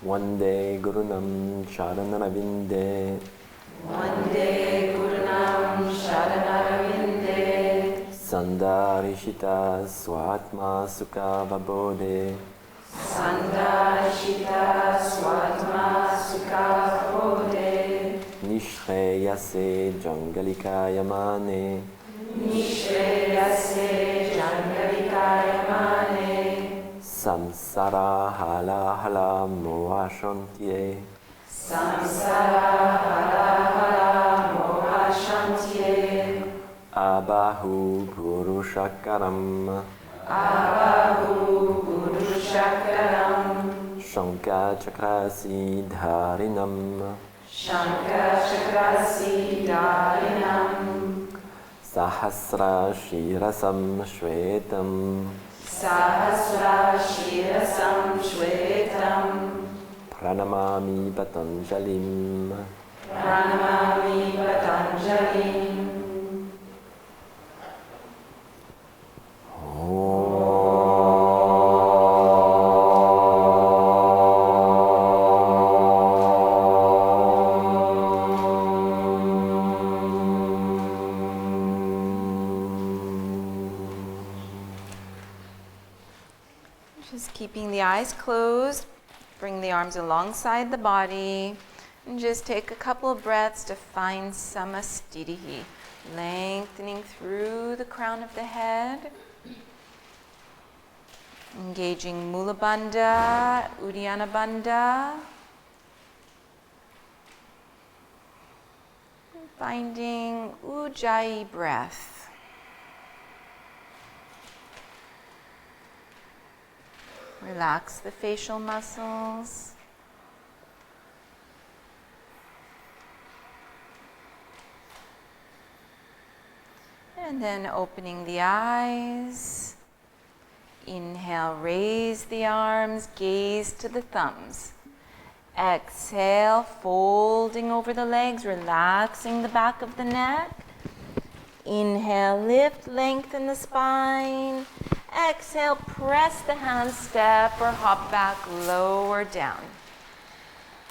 Vande Gurunam Sharanavinde. Vande Gurunam Sharanavinde. Sandarishita Swatma Sukha Vabodhe. Sandarishita Swatma Sukha Vabodhe. Nishreyase Jangalikayamane. Nishreyase Jangalikayamane. Samsara hala hala mohashantye. Samsara hala hala mohashantye. Abahu purushakaram. Abahu purushakaram. Shanka chakrasi dharinam. Shankachakrasi dharinam. Sahasra shirasam shvetam. Sahasra shirasam shvetam. Pranamami Patanjalim. Pranamami Patanjalim. Just keeping the eyes closed, bring the arms alongside the body, and just take a couple of breaths to find samastitihi, lengthening through the crown of the head, engaging Mula Bandha, Uddiyana Bandha, finding Ujjayi breath. Relax the facial muscles. And then opening the eyes. Inhale, raise the arms, gaze to the thumbs. Exhale, folding over the legs, relaxing the back of the neck. Inhale, lift, lengthen the spine. Exhale, press the hands, step or hop back, lower down.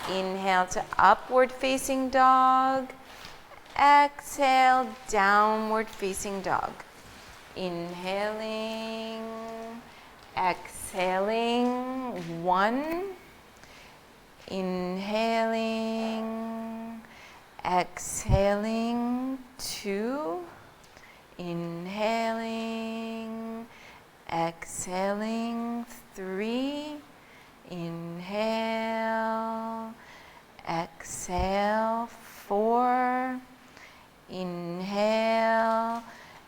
Inhale to upward facing dog. Exhale, downward facing dog. Inhaling, exhaling, 1. Inhaling, exhaling, 2. Inhaling, exhaling, 3. Inhale, exhale, 4. Inhale,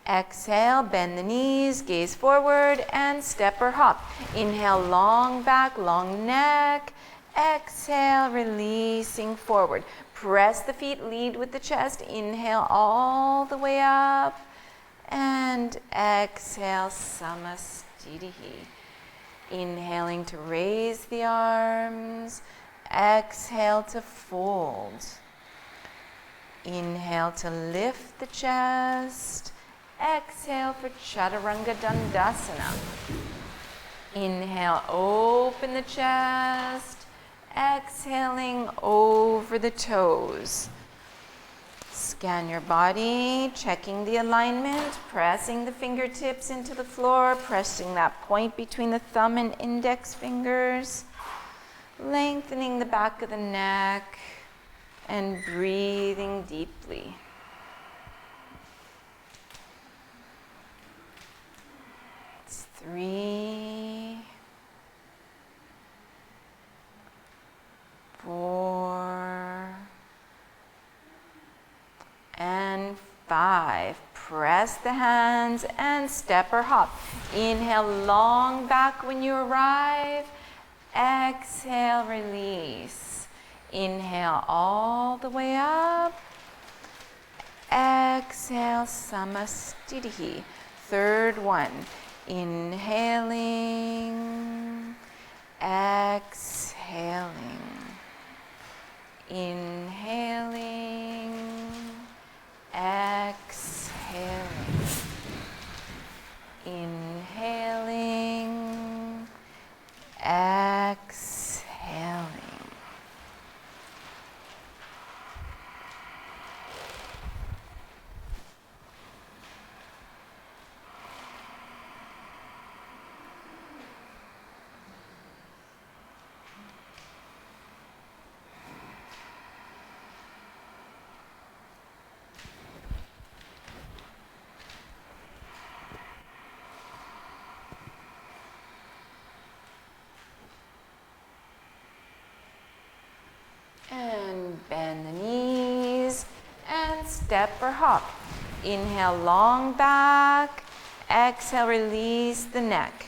exhale, bend the knees, gaze forward, and step or hop. Inhale, long back, long neck. Exhale, releasing forward. Press the feet, lead with the chest. Inhale all the way up. And exhale, samastitihi. Inhaling to raise the arms. Exhale to fold. Inhale to lift the chest. Exhale for Chaturanga Dandasana. Inhale, open the chest. Exhaling over the toes. Scan your body, checking the alignment, pressing the fingertips into the floor, pressing that point between the thumb and index fingers, lengthening the back of the neck, and breathing deeply. It's 3, 4, arrive. Press the hands and step or hop. Inhale, long back when you arrive. Exhale, release. Inhale all the way up. Exhale, Samastitihi. Third one. Inhaling. Exhaling. Inhaling. Exhaling. Inhaling. Exhaling. And bend the knees and step or hop. Inhale, long back. Exhale, release the neck.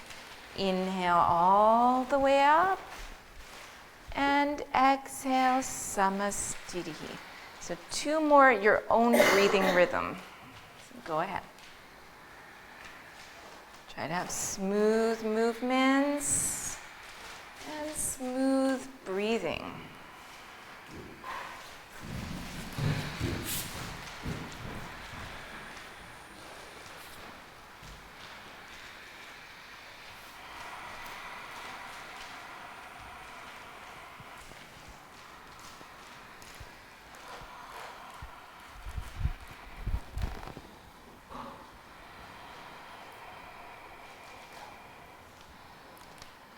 Inhale all the way up. And exhale, Samastitihi. So 2 more at your own breathing rhythm. So go ahead. Try to have smooth movements and smooth breathing.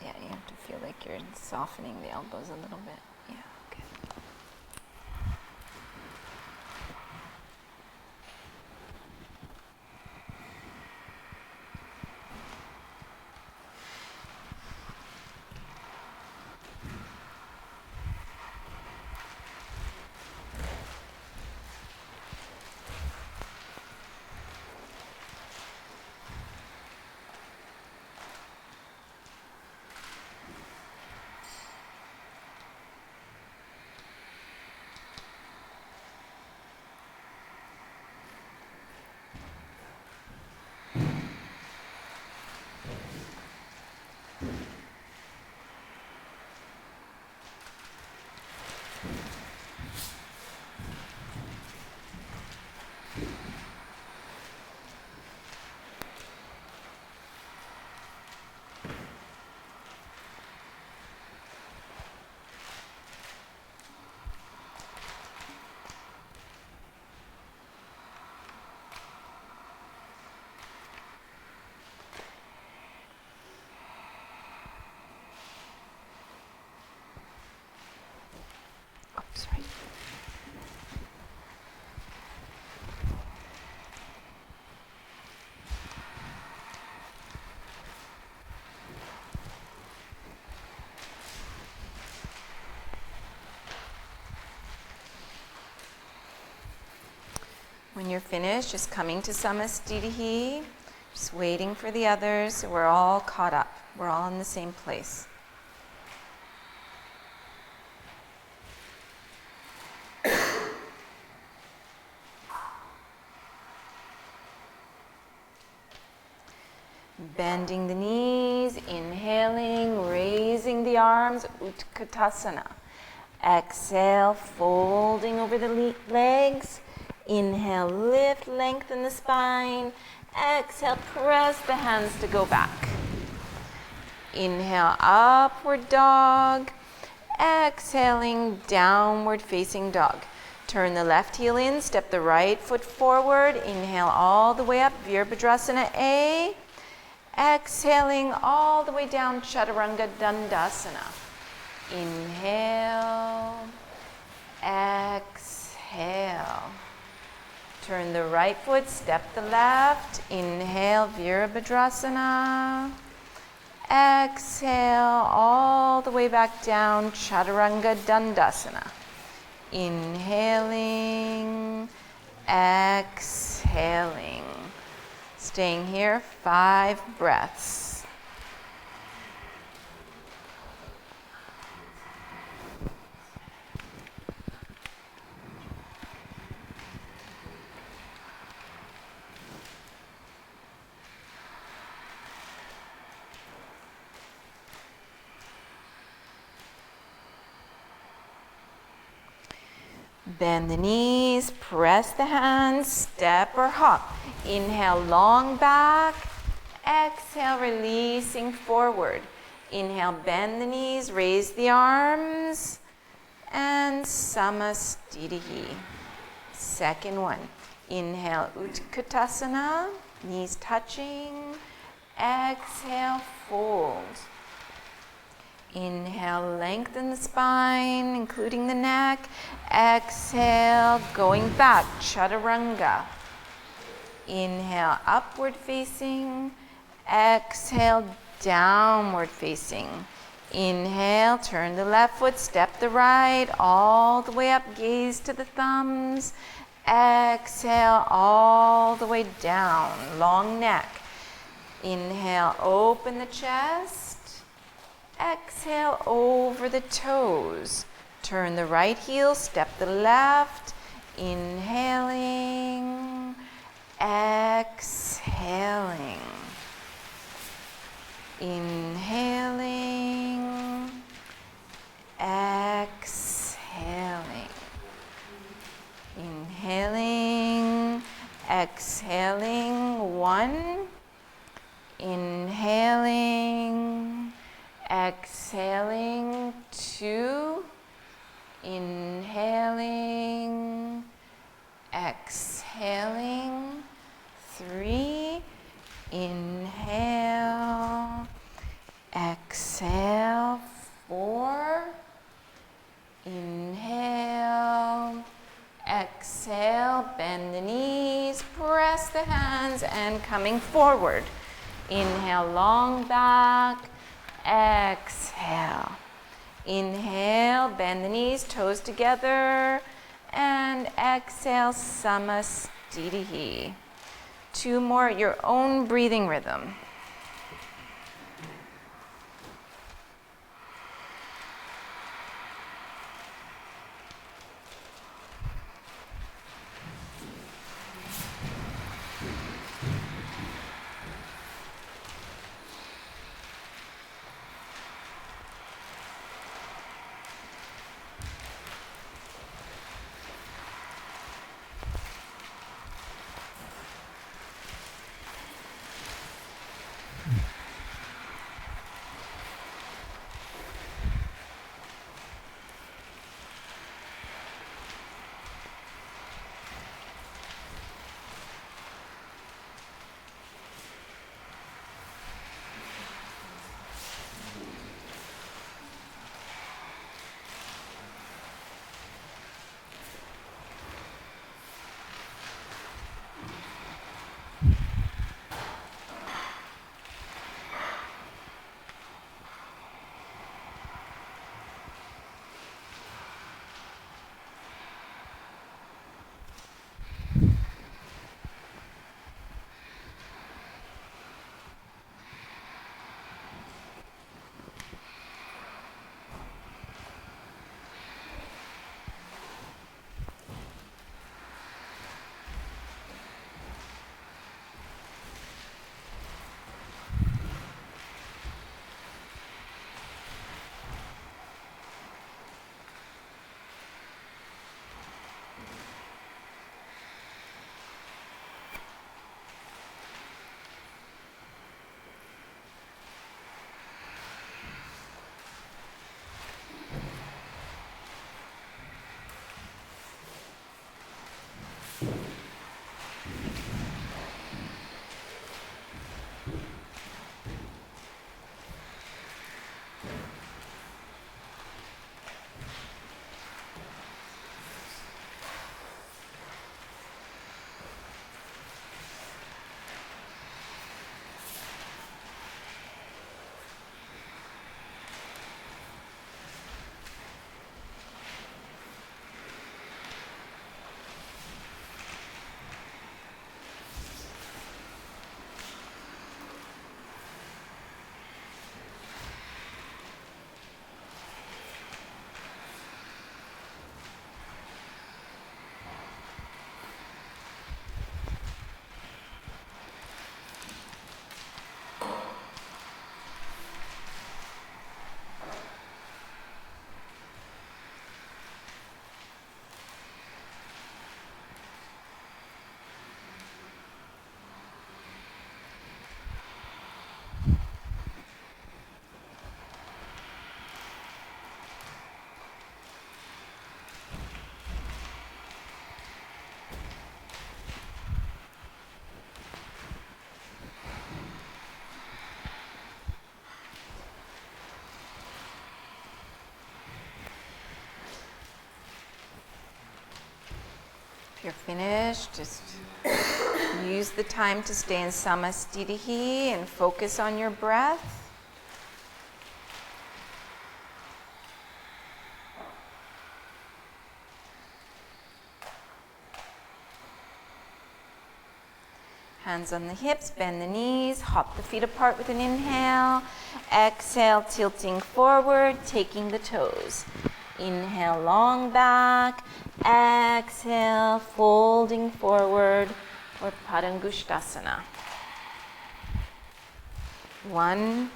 Yeah, you have to feel like you're softening the elbows a little bit. Yeah, okay. Sorry. When you're finished, just coming to Samastitihi, just waiting for the others so we're all caught up. We're all in the same place. Bending the knees, inhaling, raising the arms, Utkatasana. Exhale, folding over the legs. Inhale, lift, lengthen the spine. Exhale, press the hands to go back. Inhale, upward dog. Exhaling, downward facing dog. Turn the left heel in, step the right foot forward. Inhale all the way up, Virabhadrasana A. Exhaling all the way down, Chaturanga Dandasana. Inhale, exhale. Turn the right foot, step the left. Inhale, Virabhadrasana. Exhale all the way back down, Chaturanga Dandasana. Inhaling, exhaling. Staying here 5 breaths. Bend the knees, press the hands, step or hop. Inhale, long back. Exhale, releasing forward. Inhale, bend the knees, raise the arms, and Samastitihi. Second one. Inhale, Utkatasana, knees touching. Exhale, fold. Inhale, lengthen the spine, including the neck. Exhale, going back, Chaturanga. Inhale, upward facing. Exhale, downward facing. Inhale, turn the left foot, step the right, all the way up, gaze to the thumbs. Exhale, all the way down, long neck. Inhale, open the chest. Exhale, over the toes. Turn the right heel, step the left. Inhaling, exhaling. Inhaling, exhaling. Inhaling, exhaling. 1. Inhaling, exhaling. 2. Inhaling, exhaling. 3. Inhale, exhale. 4. Inhale, exhale. Bend the knees, press the hands, and coming forward. Inhale, long back. Exhale. Inhale, bend the knees, toes together. And exhale, Samastitihi. 2 more at your own breathing rhythm. If you're finished, just use the time to stay in samastitihi and focus on your breath. Hands on the hips, bend the knees, hop the feet apart with an inhale. Exhale, tilting forward, taking the toes. Inhale, long back. Exhale, folding forward or Padangusthasana. 1,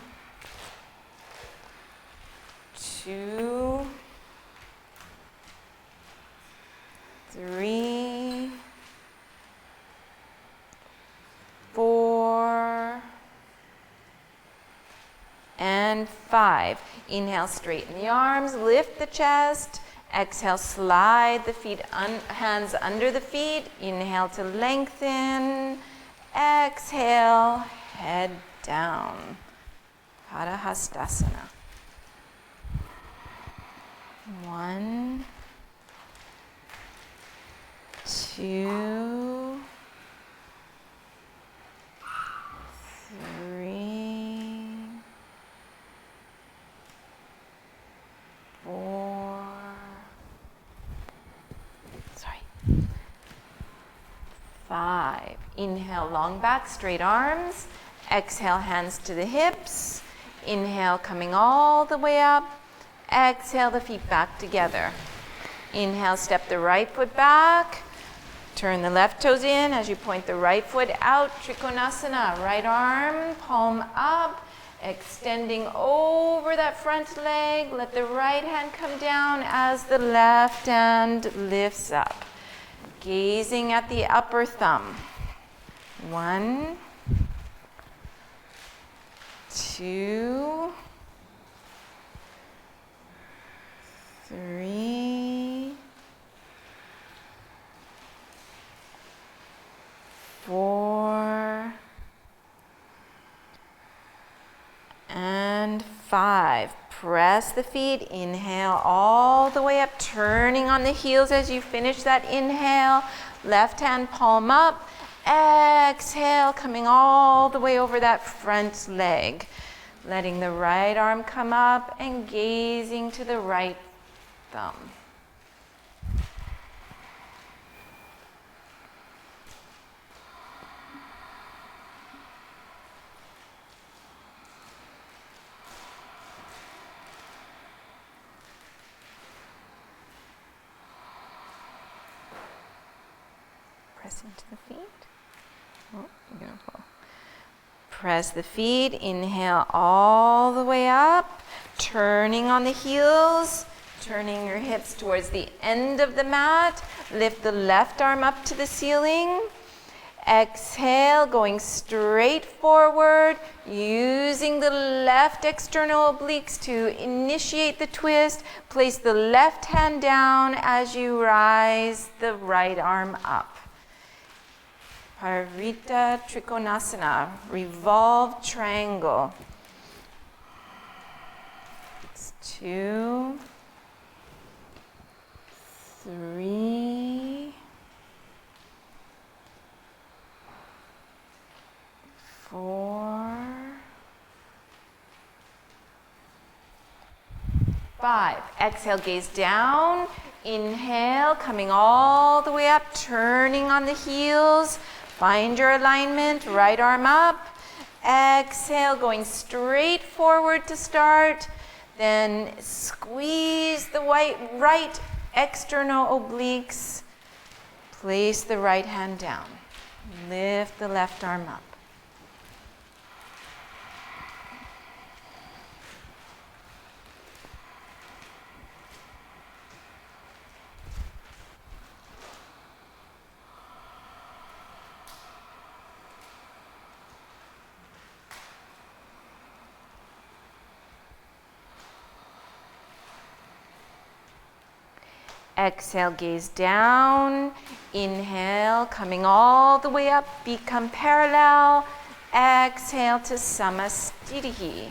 2, 3, 4, and 5. Inhale, straighten the arms, lift the chest. Exhale, slide the feet, hands under the feet. Inhale to lengthen. Exhale, head down. Padahastasana. 1, 2, 3, 4, 5. Inhale, long back, straight arms. Exhale, hands to the hips. Inhale, coming all the way up. Exhale, the feet back together. Inhale, step the right foot back. Turn the left toes in as you point the right foot out. Trikonasana, right arm, palm up. Extending over that front leg. Let the right hand come down as the left hand lifts up. Gazing at the upper thumb. 1, 2, 3, 4, and 5. Press the feet, inhale all the way up, turning on the heels as you finish that inhale. Left hand palm up, exhale, coming all the way over that front leg. Letting the right arm come up and gazing to the right thumb. Press into the feet. Oh, you're gonna fall. Press the feet, inhale all the way up, turning on the heels, turning your hips towards the end of the mat. Lift the left arm up to the ceiling. Exhale, going straight forward, using the left external obliques to initiate the twist. Place the left hand down as you rise the right arm up. Parita Trikonasana, revolve triangle. It's 2, 3, 4, 5. Exhale, gaze down. Inhale, coming all the way up, turning on the heels. Find your alignment, right arm up. Exhale, going straight forward to start. Then squeeze the right external obliques. Place the right hand down. Lift the left arm up. Exhale, gaze down. Inhale, coming all the way up, become parallel. Exhale to samastitihi.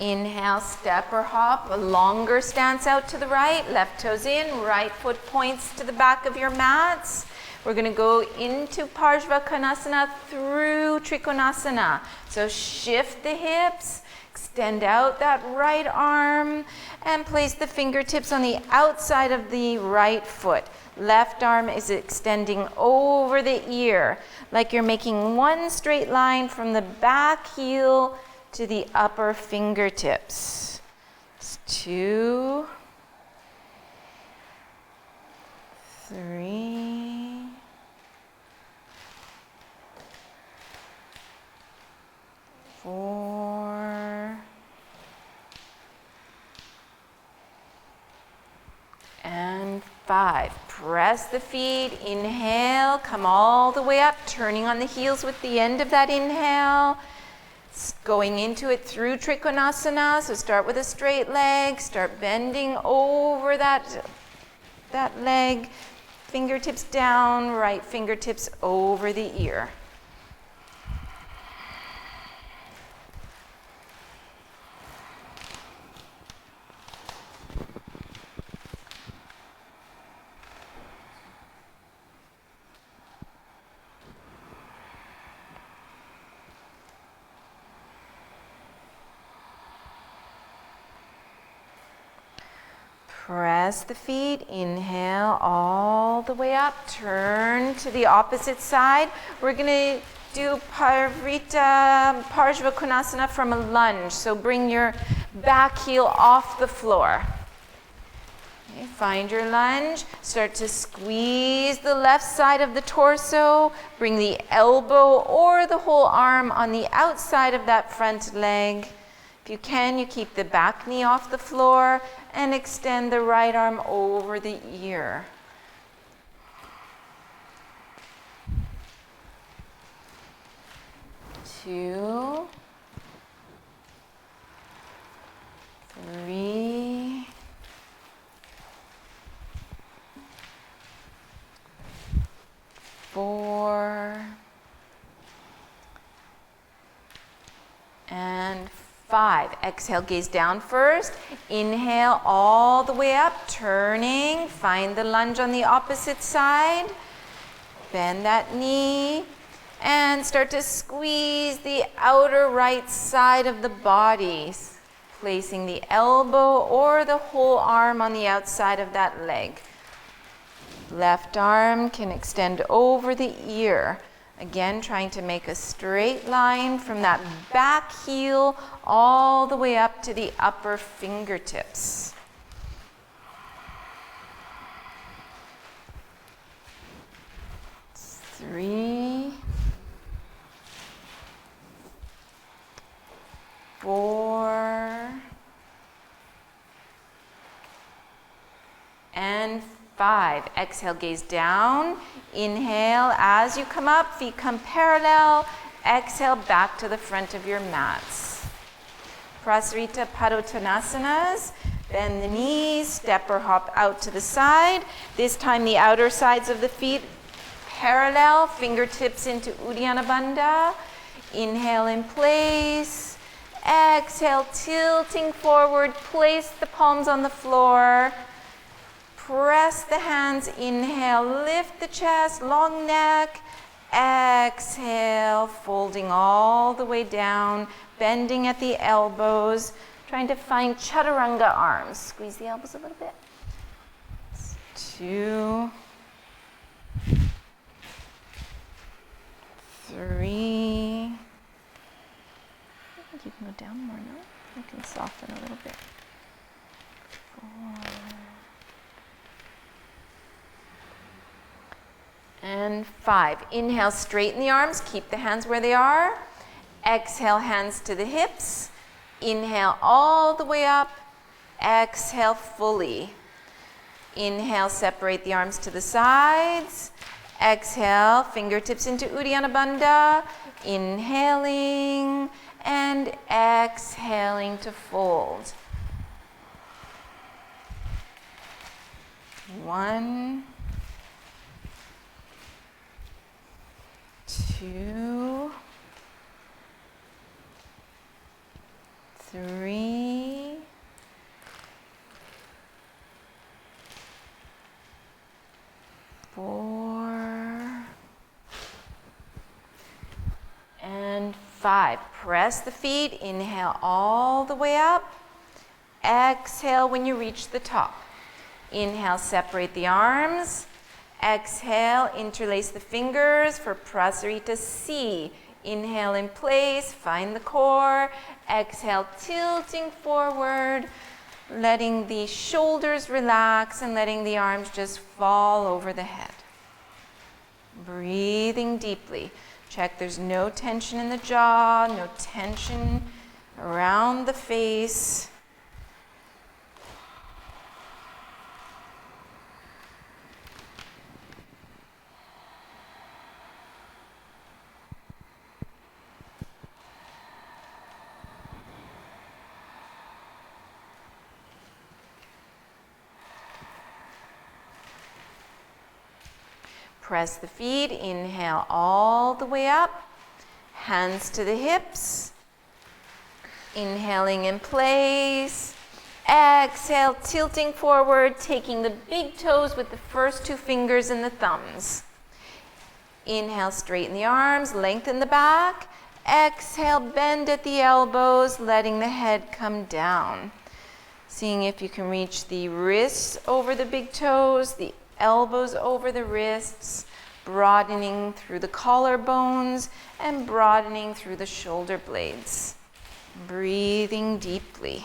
Inhale, step or hop, a longer stance out to the right, left toes in, right foot points to the back of your mats. We're going to go into Parshvakonasana through Trikonasana. So shift the hips, extend out that right arm, and place the fingertips on the outside of the right foot. Left arm is extending over the ear, like you're making one straight line from the back heel to the upper fingertips. It's 2, 3, 4, and 5. Press the feet, inhale, come all the way up, turning on the heels with the end of that inhale. Going into it through Trikonasana, so start with a straight leg, start bending over that leg, fingertips down, right fingertips over the ear. Press the feet, inhale all the way up, turn to the opposite side. We're going to do Parshvakonasana from a lunge. So bring your back heel off the floor. Okay, find your lunge, start to squeeze the left side of the torso, bring the elbow or the whole arm on the outside of that front leg. If you can, you keep the back knee off the floor and extend the right arm over the ear. Two, 3, 4, and 5. Exhale, gaze down first. Inhale all the way up, turning. Find the lunge on the opposite side. Bend that knee and start to squeeze the outer right side of the body, placing the elbow or the whole arm on the outside of that leg. Left arm can extend over the ear. Again, trying to make a straight line from that back heel all the way up to the upper fingertips. Three, 4, and 5. Exhale, gaze down. Inhale, as you come up, feet come parallel. Exhale, back to the front of your mats. Prasarita Padotanasanas. Bend the knees, step or hop out to the side. This time the outer sides of the feet parallel, fingertips into Uddiyana Bandha. Inhale in place. Exhale, tilting forward, place the palms on the floor. Press the hands, inhale, lift the chest, long neck. Exhale, folding all the way down, bending at the elbows, trying to find chaturanga arms. Squeeze the elbows a little bit. 2, 3. I think you can go down more, no? You can soften a little bit. 4. And 5. Inhale, straighten the arms, keep the hands where they are. Exhale, hands to the hips. Inhale all the way up. Exhale fully. Inhale, separate the arms to the sides. Exhale, fingertips into Uddiyana Bandha. Inhaling and exhaling to fold. 1, 2, 3, 4, and 5. Press the feet. Inhale all the way up. Exhale when you reach the top. Inhale, separate the arms. Exhale, interlace the fingers for Prasarita C. Inhale in place, find the core. Exhale, tilting forward, letting the shoulders relax and letting the arms just fall over the head. Breathing deeply. Check there's no tension in the jaw, no tension around the face. Press the feet, inhale all the way up, hands to the hips, inhaling in place, exhale, tilting forward, taking the big toes with the first 2 fingers and the thumbs. Inhale, straighten the arms, lengthen the back, exhale, bend at the elbows, letting the head come down. Seeing if you can reach the wrists over the big toes, the elbows over the wrists, broadening through the collarbones and broadening through the shoulder blades. Breathing deeply.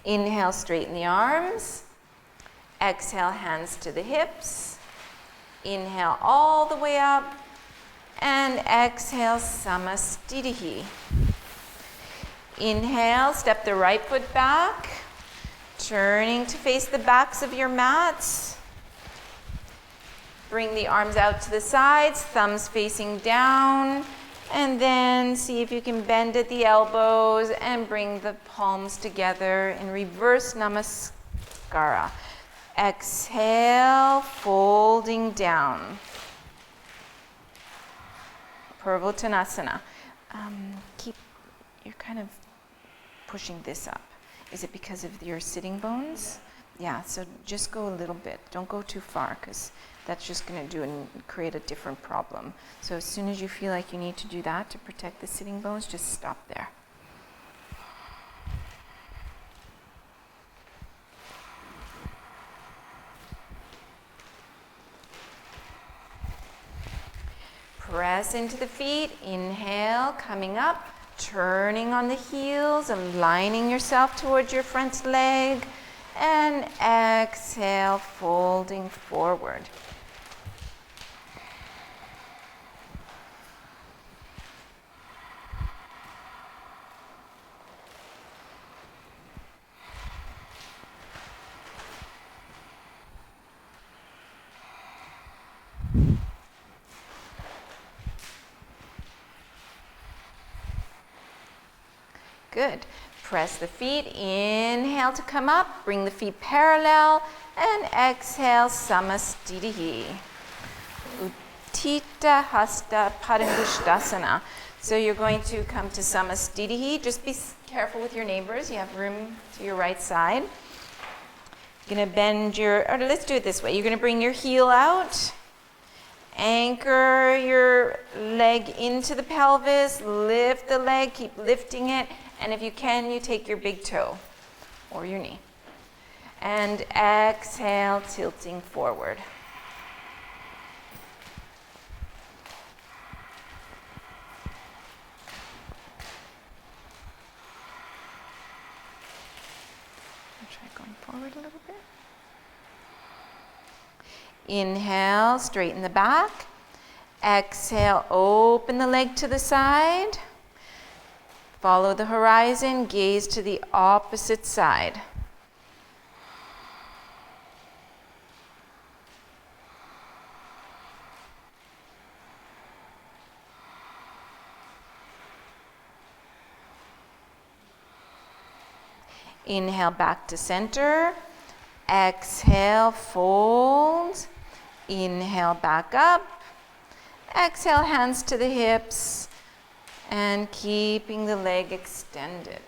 Inhale, straighten the arms. Exhale, hands to the hips. Inhale all the way up. And exhale, Samastitihi. Inhale, step the right foot back, turning to face the backs of your mats. Bring the arms out to the sides, thumbs facing down. And then see if you can bend at the elbows and bring the palms together in reverse namaskara. Exhale, folding down. Purvottanasana. You're kind of pushing this up. Is it because of your sitting bones? Yeah, so just go a little bit. Don't go too far because that's just going to create a different problem. So as soon as you feel like you need to do that to protect the sitting bones, just stop there. Press into the feet. Inhale, coming up, turning on the heels, aligning yourself towards your front leg. And exhale, folding forward. Good. Press the feet, inhale to come up, bring the feet parallel, and exhale, Samastitihi. Uttita Hasta Padangusthasana. So you're going to come to Samastitihi. Just be careful with your neighbors. You have room to your right side. You're going to bend or let's do it this way. You're going to bring your heel out, anchor your leg into the pelvis, lift the leg, keep lifting it. And if you can, you take your big toe or your knee. And exhale, tilting forward. I'll try going forward a little bit. Inhale, straighten the back. Exhale, open the leg to the side. Follow the horizon, gaze to the opposite side. Inhale, back to center. Exhale, fold. Inhale, back up. Exhale, hands to the hips and keeping the leg extended.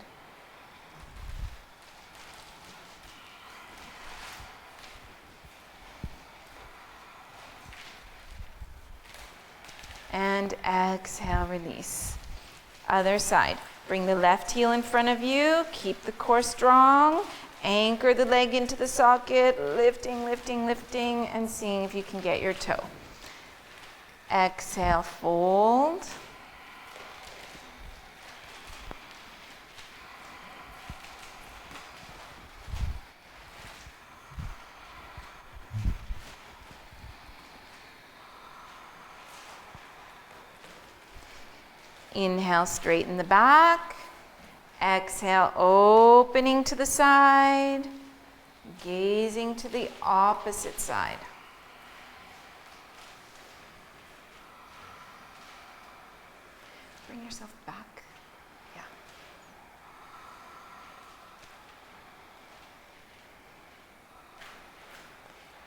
And exhale, release. Other side. Bring the left heel in front of you. Keep the core strong. Anchor the leg into the socket. Lifting, lifting, lifting, and seeing if you can get your toe. Exhale, fold. Inhale, straighten the back. Exhale, opening to the side. Gazing to the opposite side. Bring yourself back.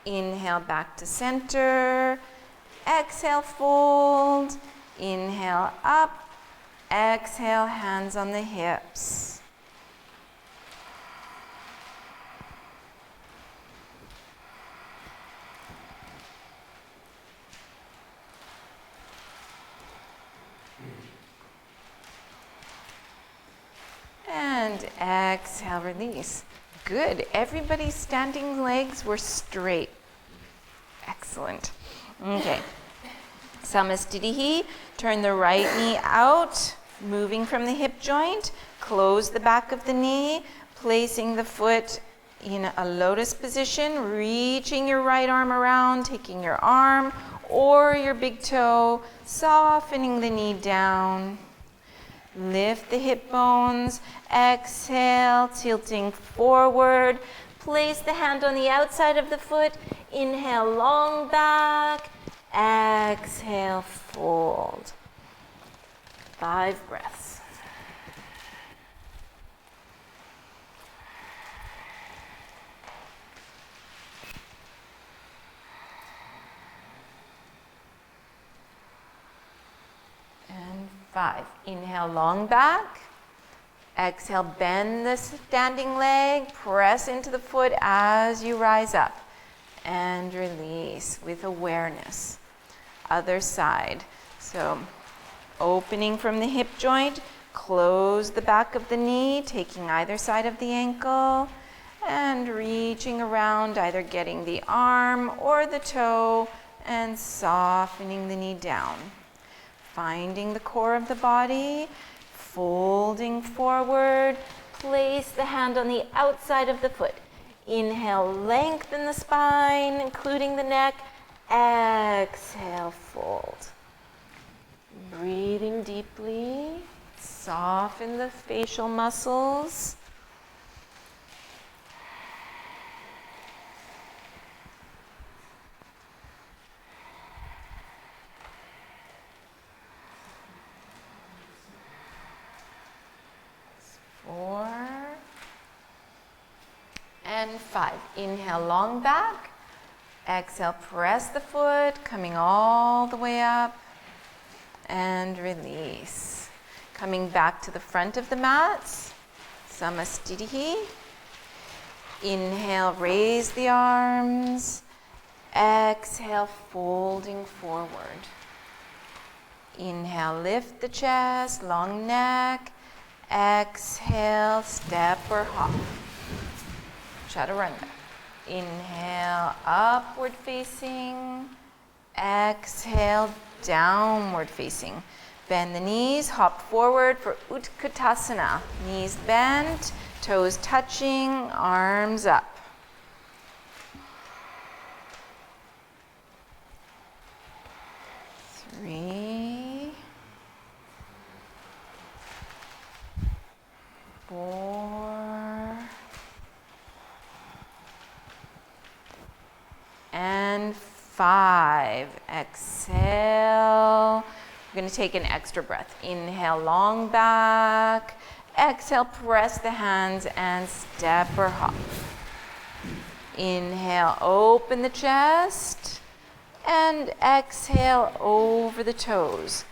Yeah. Inhale, back to center. Exhale, fold. Inhale, up. Exhale, hands on the hips. And exhale, release. Good. Everybody's standing legs were straight. Excellent. Okay. Samastitihi. Turn the right knee out, moving from the hip joint. Close the back of the knee, placing the foot in a lotus position, reaching your right arm around, taking your arm or your big toe, softening the knee down. Lift the hip bones. Exhale, tilting forward. Place the hand on the outside of the foot. Inhale, long back. Exhale, fold. 5 breaths. And 5. Inhale, long back. Exhale, bend the standing leg. Press into the foot as you rise up. And release with awareness. Other side. So opening from the hip joint, close the back of the knee, taking either side of the ankle, and reaching around, either getting the arm or the toe, and softening the knee down. Finding the core of the body, folding forward, place the hand on the outside of the foot. Inhale, lengthen the spine, including the neck. Exhale, fold. Breathing deeply, soften the facial muscles. Four. And 5. Inhale, long back. Exhale, press the foot, coming all the way up. And release. Coming back to the front of the mats. Samastitihi. Inhale, raise the arms. Exhale, folding forward. Inhale, lift the chest, long neck. Exhale, step or hop. Chaturanga. Inhale, upward facing. Exhale, downward facing. Bend the knees, hop forward for Utkatasana. Knees bent, toes touching, arms up. Three, 4, and 5. Exhale. We're going to take an extra breath. Inhale, long back. Exhale, press the hands and step or hop. Inhale, open the chest. And exhale over the toes.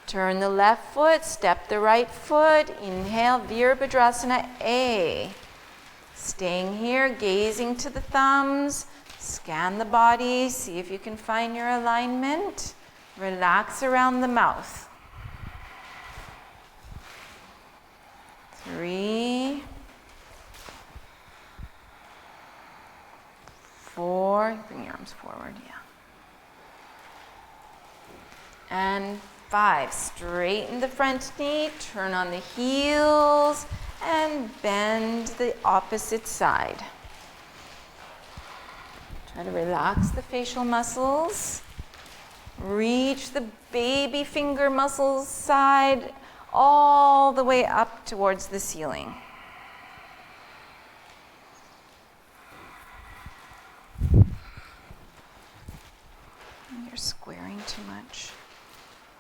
Turn the left foot, step the right foot. Inhale, Virabhadrasana A. Staying here, gazing to the thumbs. Scan the body, see if you can find your alignment. Relax around the mouth. 3, 4, bring your arms forward, yeah. And 5, straighten the front knee, turn on the heels, and bend the opposite side. Try to relax the facial muscles. Reach the baby finger muscles side all the way up towards the ceiling. You're squaring too much.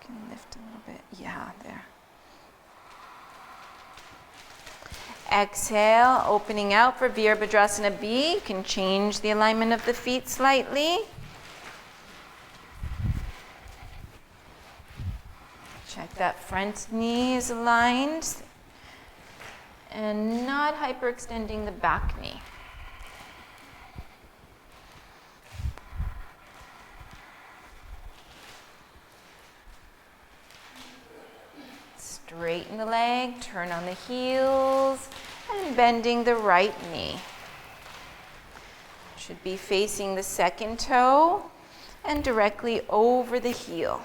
Can you lift a little bit? Yeah, there. Exhale, opening out for Virabhadrasana B. You can change the alignment of the feet slightly. Check that front knee is aligned and not hyperextending the back knee. Straighten the leg, turn on the heels, and bending the right knee. Should be facing the second toe and directly over the heel.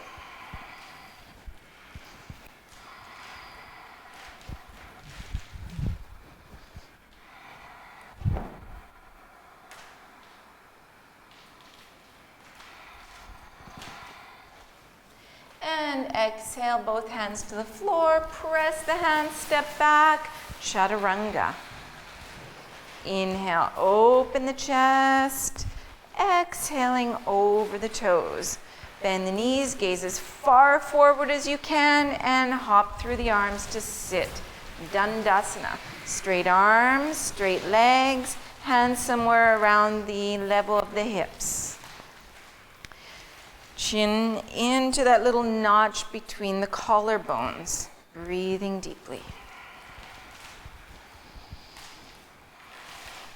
And exhale, both hands to the floor. Press the hands, step back, chaturanga. Inhale, open the chest. Exhaling over the toes. Bend the knees, gaze as far forward as you can, and hop through the arms to sit. Dandasana. Straight arms, straight legs, hands somewhere around the level of the hips. Chin into that little notch between the collarbones. Breathing deeply.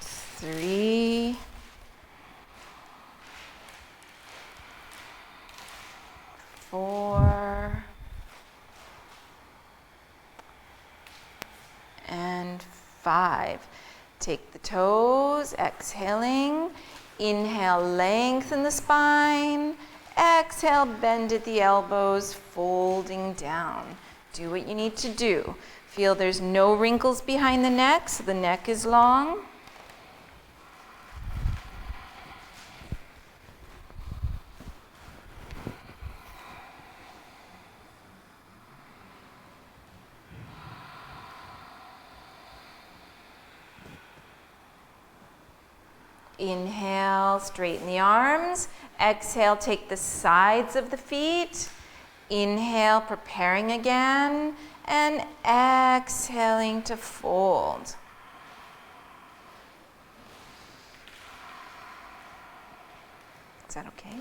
3, 4, and 5. Take the toes, exhaling. Inhale, lengthen the spine. Exhale, bend at the elbows, folding down. Do what you need to do. Feel there's no wrinkles behind the neck, so the neck is long. Inhale, straighten the arms. Exhale, take the sides of the feet. Inhale, preparing again. And exhaling to fold. Is that okay?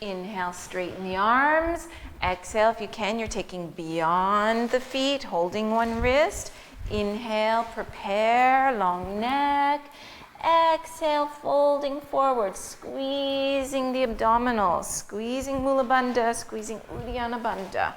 Inhale, straighten the arms. Exhale, if you can, you're taking beyond the feet, holding one wrist. Inhale, prepare, long neck. Exhale, folding forward, squeezing the abdominals, squeezing Mula Bandha, squeezing Uddiyana Bandha.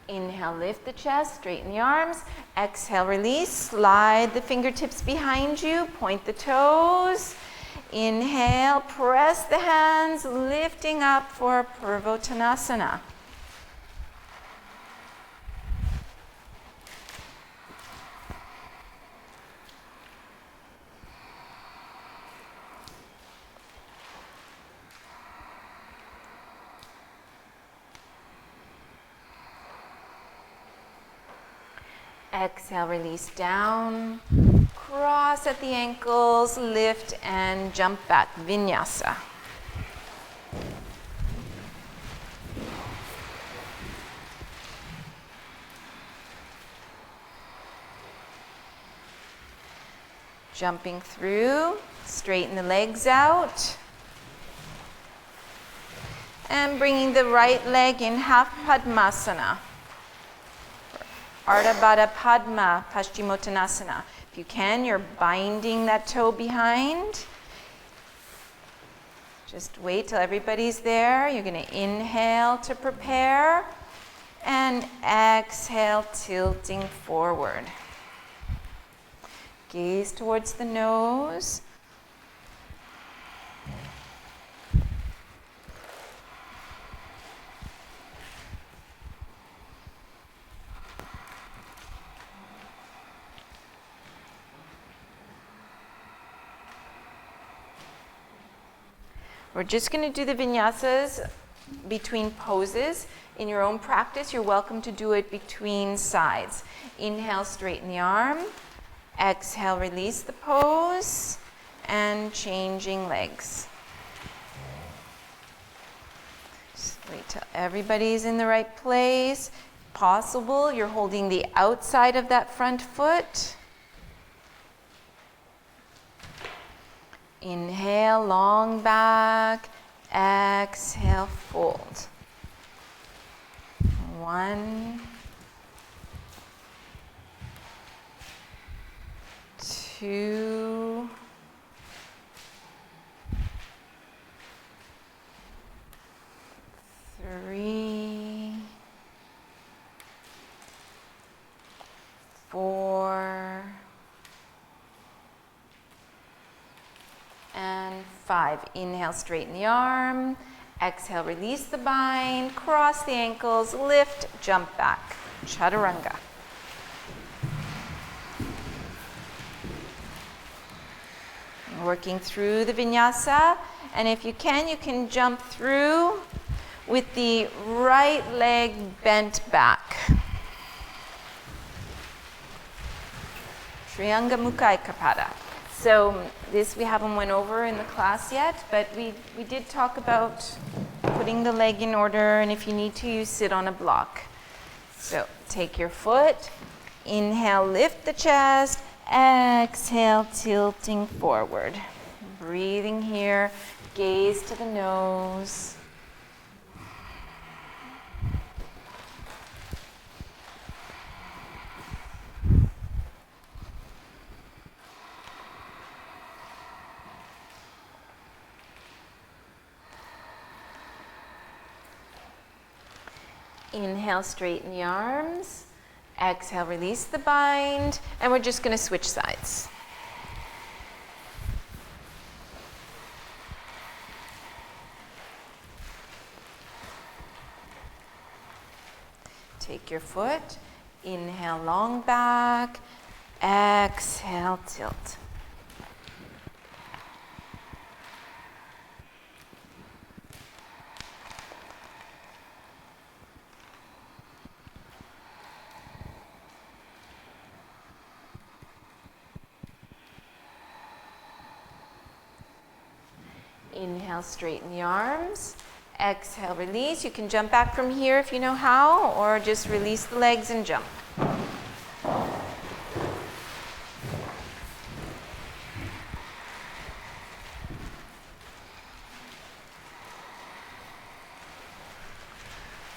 Inhale, lift the chest, straighten the arms. Exhale, release, slide the fingertips behind you, point the toes. Inhale, press the hands, lifting up for Purvottanasana. Exhale, release down. Cross at the ankles, lift and jump back. Vinyasa. Jumping through, straighten the legs out. And bringing the right leg in half Padmasana. Ardha Baddha Padma Paschimottanasana. If you can, you're binding that toe behind. Just wait till everybody's there. You're going to inhale to prepare. And exhale, tilting forward. Gaze towards the nose. We're just going to do the vinyasas between poses. In your own practice, you're welcome to do it between sides. Inhale, straighten the arm. Exhale, release the pose. And changing legs. Just wait till everybody's in the right place. Possible, you're holding the outside of that front foot. Inhale, long back. Exhale, fold. 1, 2, 3, 4, and 5. Inhale, straighten the arm. Exhale, release the bind. Cross the ankles, lift, jump back. Chaturanga. Working through the vinyasa. And if you can jump through with the right leg bent back. Trianga Mukha Ekapada. So this we haven't went over in the class yet, but we did talk about putting the leg in order, and if you need to, you sit on a block. So take your foot, inhale, lift the chest, exhale, tilting forward. Breathing here, gaze to the nose. Inhale, straighten the arms. Exhale, release the bind. And we're just going to switch sides. Take your foot. Inhale, long back. Exhale, tilt. Inhale, straighten the arms. Exhale, release. You can jump back from here if you know how, or just release the legs and jump.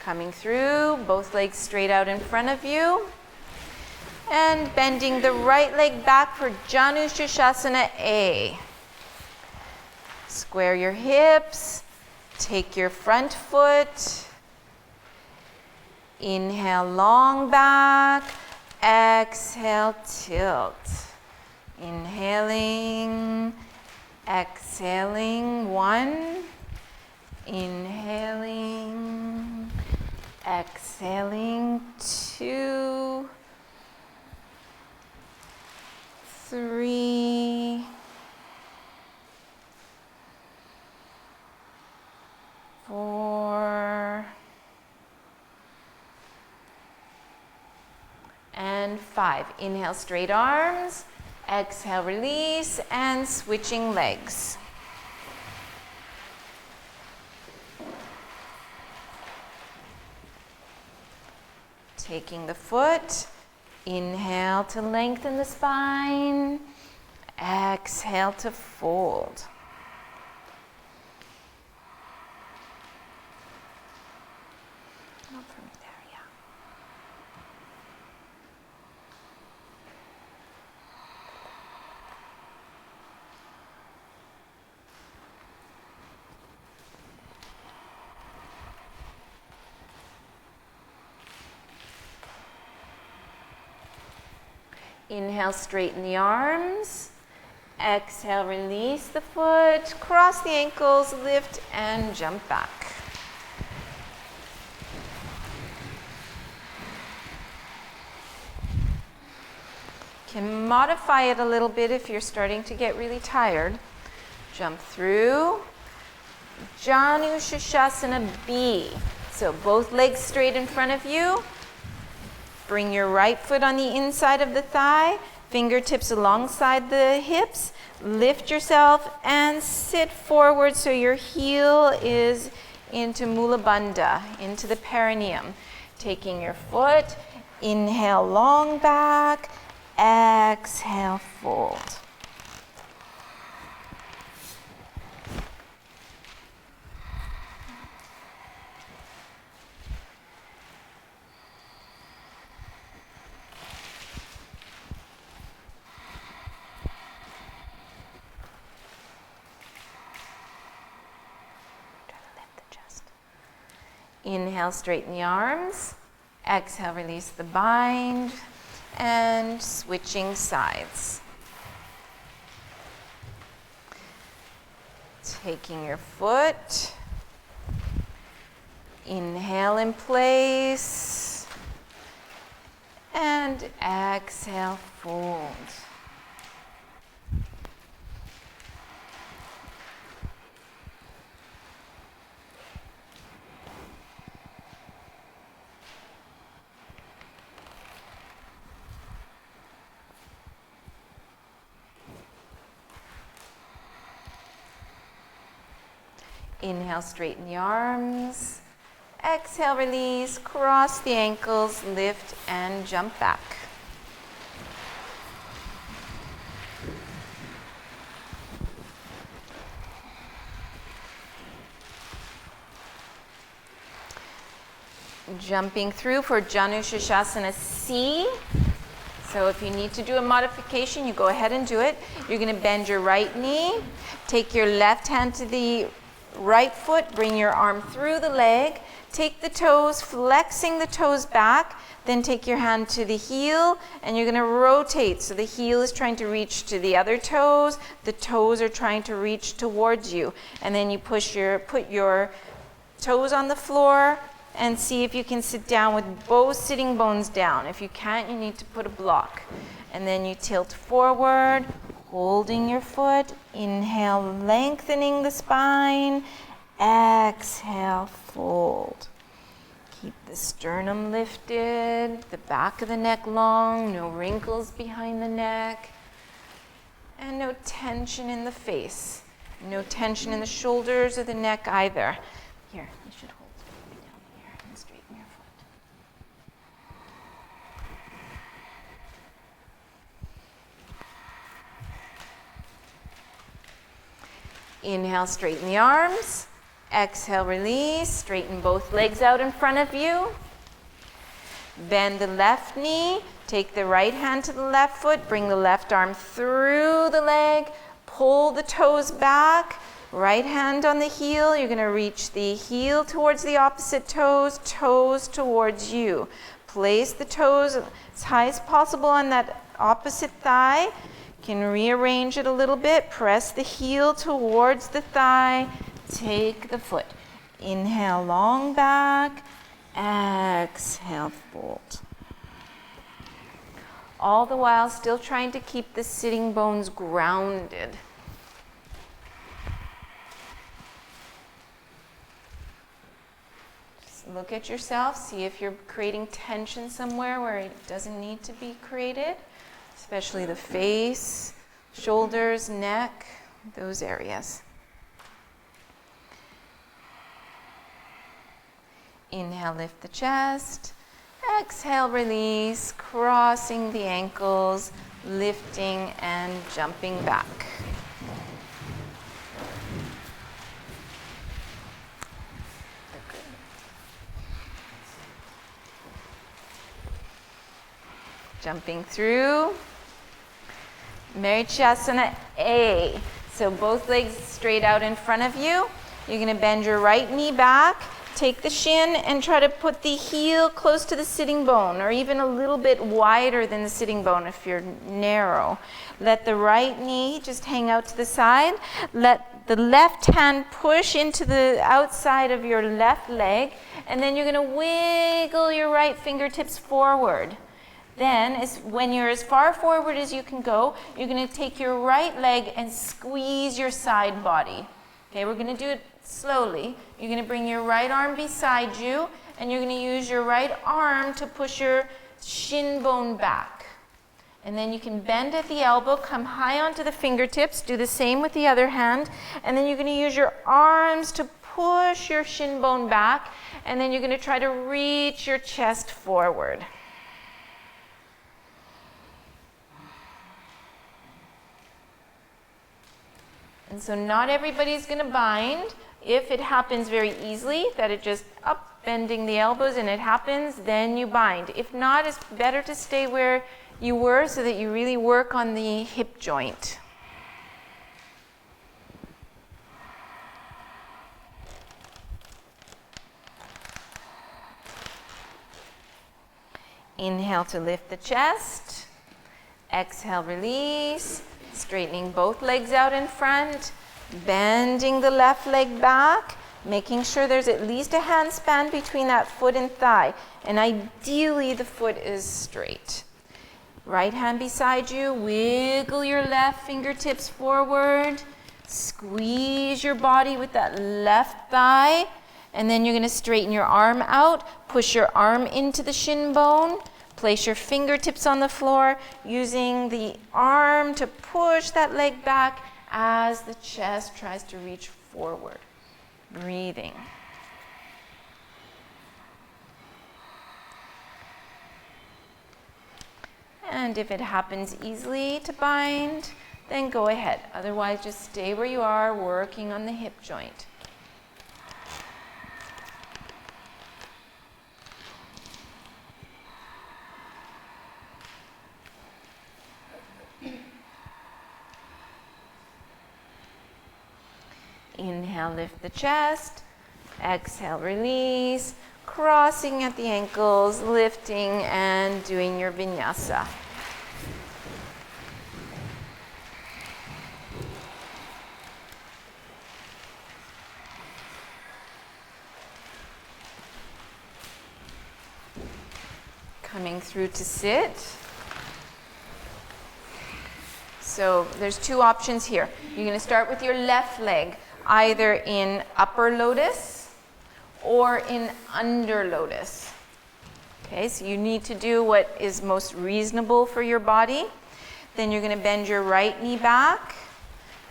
Coming through, both legs straight out in front of you. And bending the right leg back for Janu Shirshasana A. Square your hips, take your front foot, inhale, long back, exhale, tilt. Inhaling, exhaling, 1, inhaling, exhaling, 2, 3, 4, and 5. Inhale, straight arms. Exhale, release, and switching legs. Taking the foot. Inhale to lengthen the spine. Exhale to fold. Not for me there, yeah. Inhale, straighten the arms. Exhale, release the foot, cross the ankles, lift, and jump back. Can modify it a little bit if you're starting to get really tired. Jump through. Janu Shashasana B. So both legs straight in front of you. Bring your right foot on the inside of the thigh, fingertips alongside the hips. Lift yourself and sit forward so your heel is into Mula Bandha, into the perineum. Taking your foot, inhale, long back, exhale, fold. Inhale, straighten the arms. Exhale, release the bind. And switching sides. Taking your foot. Inhale in place. And exhale, fold. Inhale, straighten the arms. Exhale, release, cross the ankles, lift, and jump back. Jumping through for Janu Shashasana C. So if you need to do a modification, you go ahead and do it. You're going to bend your right knee, take your left hand to the right foot, bring your arm through the leg, take the toes, flexing the toes back, then take your hand to the heel, and you're going to rotate. So the heel is trying to reach to the other toes, the toes are trying to reach towards you. And then you put your toes on the floor and see if you can sit down with both sitting bones down. If you can't, you need to put a block. And then you tilt forward, holding your foot. Inhale, lengthening the spine. Exhale, fold. Keep the sternum lifted, the back of the neck long, no wrinkles behind the neck, and no tension in the face. No tension in the shoulders or the neck either. Here, you should hold it down here and straighten your foot. Inhale, straighten the arms. Exhale, release. Straighten both legs out in front of you. Bend the left knee. Take the right hand to the left foot. Bring the left arm through the leg. Pull the toes back. Right hand on the heel. You're going to reach the heel towards the opposite toes. Toes towards you. Place the toes as high as possible on that opposite thigh. Can rearrange it a little bit. Press the heel towards the thigh. Take the foot. Inhale, long back. Exhale, fold. All the while still trying to keep the sitting bones grounded. Just Look at yourself, see if you're creating tension somewhere where it doesn't need to be created, especially the face, shoulders, neck, those areas. Inhale, lift the chest. Exhale, release, crossing the ankles, lifting and jumping back. Jumping through. Marichyasana A. So both legs straight out in front of you. You're going to bend your right knee back. Take the shin and try to put the heel close to the sitting bone, or even a little bit wider than the sitting bone if you're narrow. Let the right knee just hang out to the side. Let the left hand push into the outside of your left leg, and then you're going to wiggle your right fingertips forward. Then, when you're as far forward as you can go, you're going to take your right leg and squeeze your side body. Okay, we're going to do it slowly. You're going to bring your right arm beside you, and you're going to use your right arm to push your shin bone back. And then you can bend at the elbow, come high onto the fingertips, do the same with the other hand, and then you're going to use your arms to push your shin bone back, and then you're going to try to reach your chest forward. And so not everybody's going to bind. If it happens very easily, that it just up, bending the elbows, and it happens, then you bind. If not, it's better to stay where you were so that you really work on the hip joint. Inhale to lift the chest. Exhale, release. Straightening both legs out in front. Bending the left leg back. Making sure there's at least a hand span between that foot and thigh. And ideally, the foot is straight. Right hand beside you. Wiggle your left fingertips forward. Squeeze your body with that left thigh. And then you're going to straighten your arm out. Push your arm into the shin bone. Place your fingertips on the floor, using the arm to push that leg back as the chest tries to reach forward. Breathing. And if it happens easily to bind, then go ahead. Otherwise, just stay where you are, working on the hip joint. Inhale, lift the chest. Exhale, release. Crossing at the ankles, lifting and doing your vinyasa. Coming through to sit. So there's two options here. You're going to start with your left leg, either in upper lotus or in under lotus. Okay, so you need to do what is most reasonable for your body. Then you're going to bend your right knee back,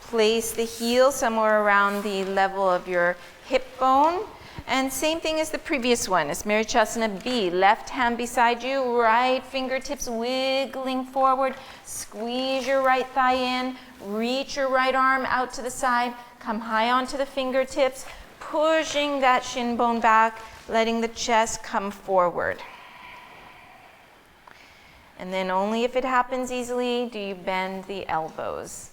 place the heel somewhere around the level of your hip bone, and same thing as the previous one. It's Marichyasana B. Left hand beside you, right fingertips wiggling forward, squeeze your right thigh in, reach your right arm out to the side, come high onto the fingertips, pushing that shin bone back, letting the chest come forward. And then only if it happens easily do you bend the elbows.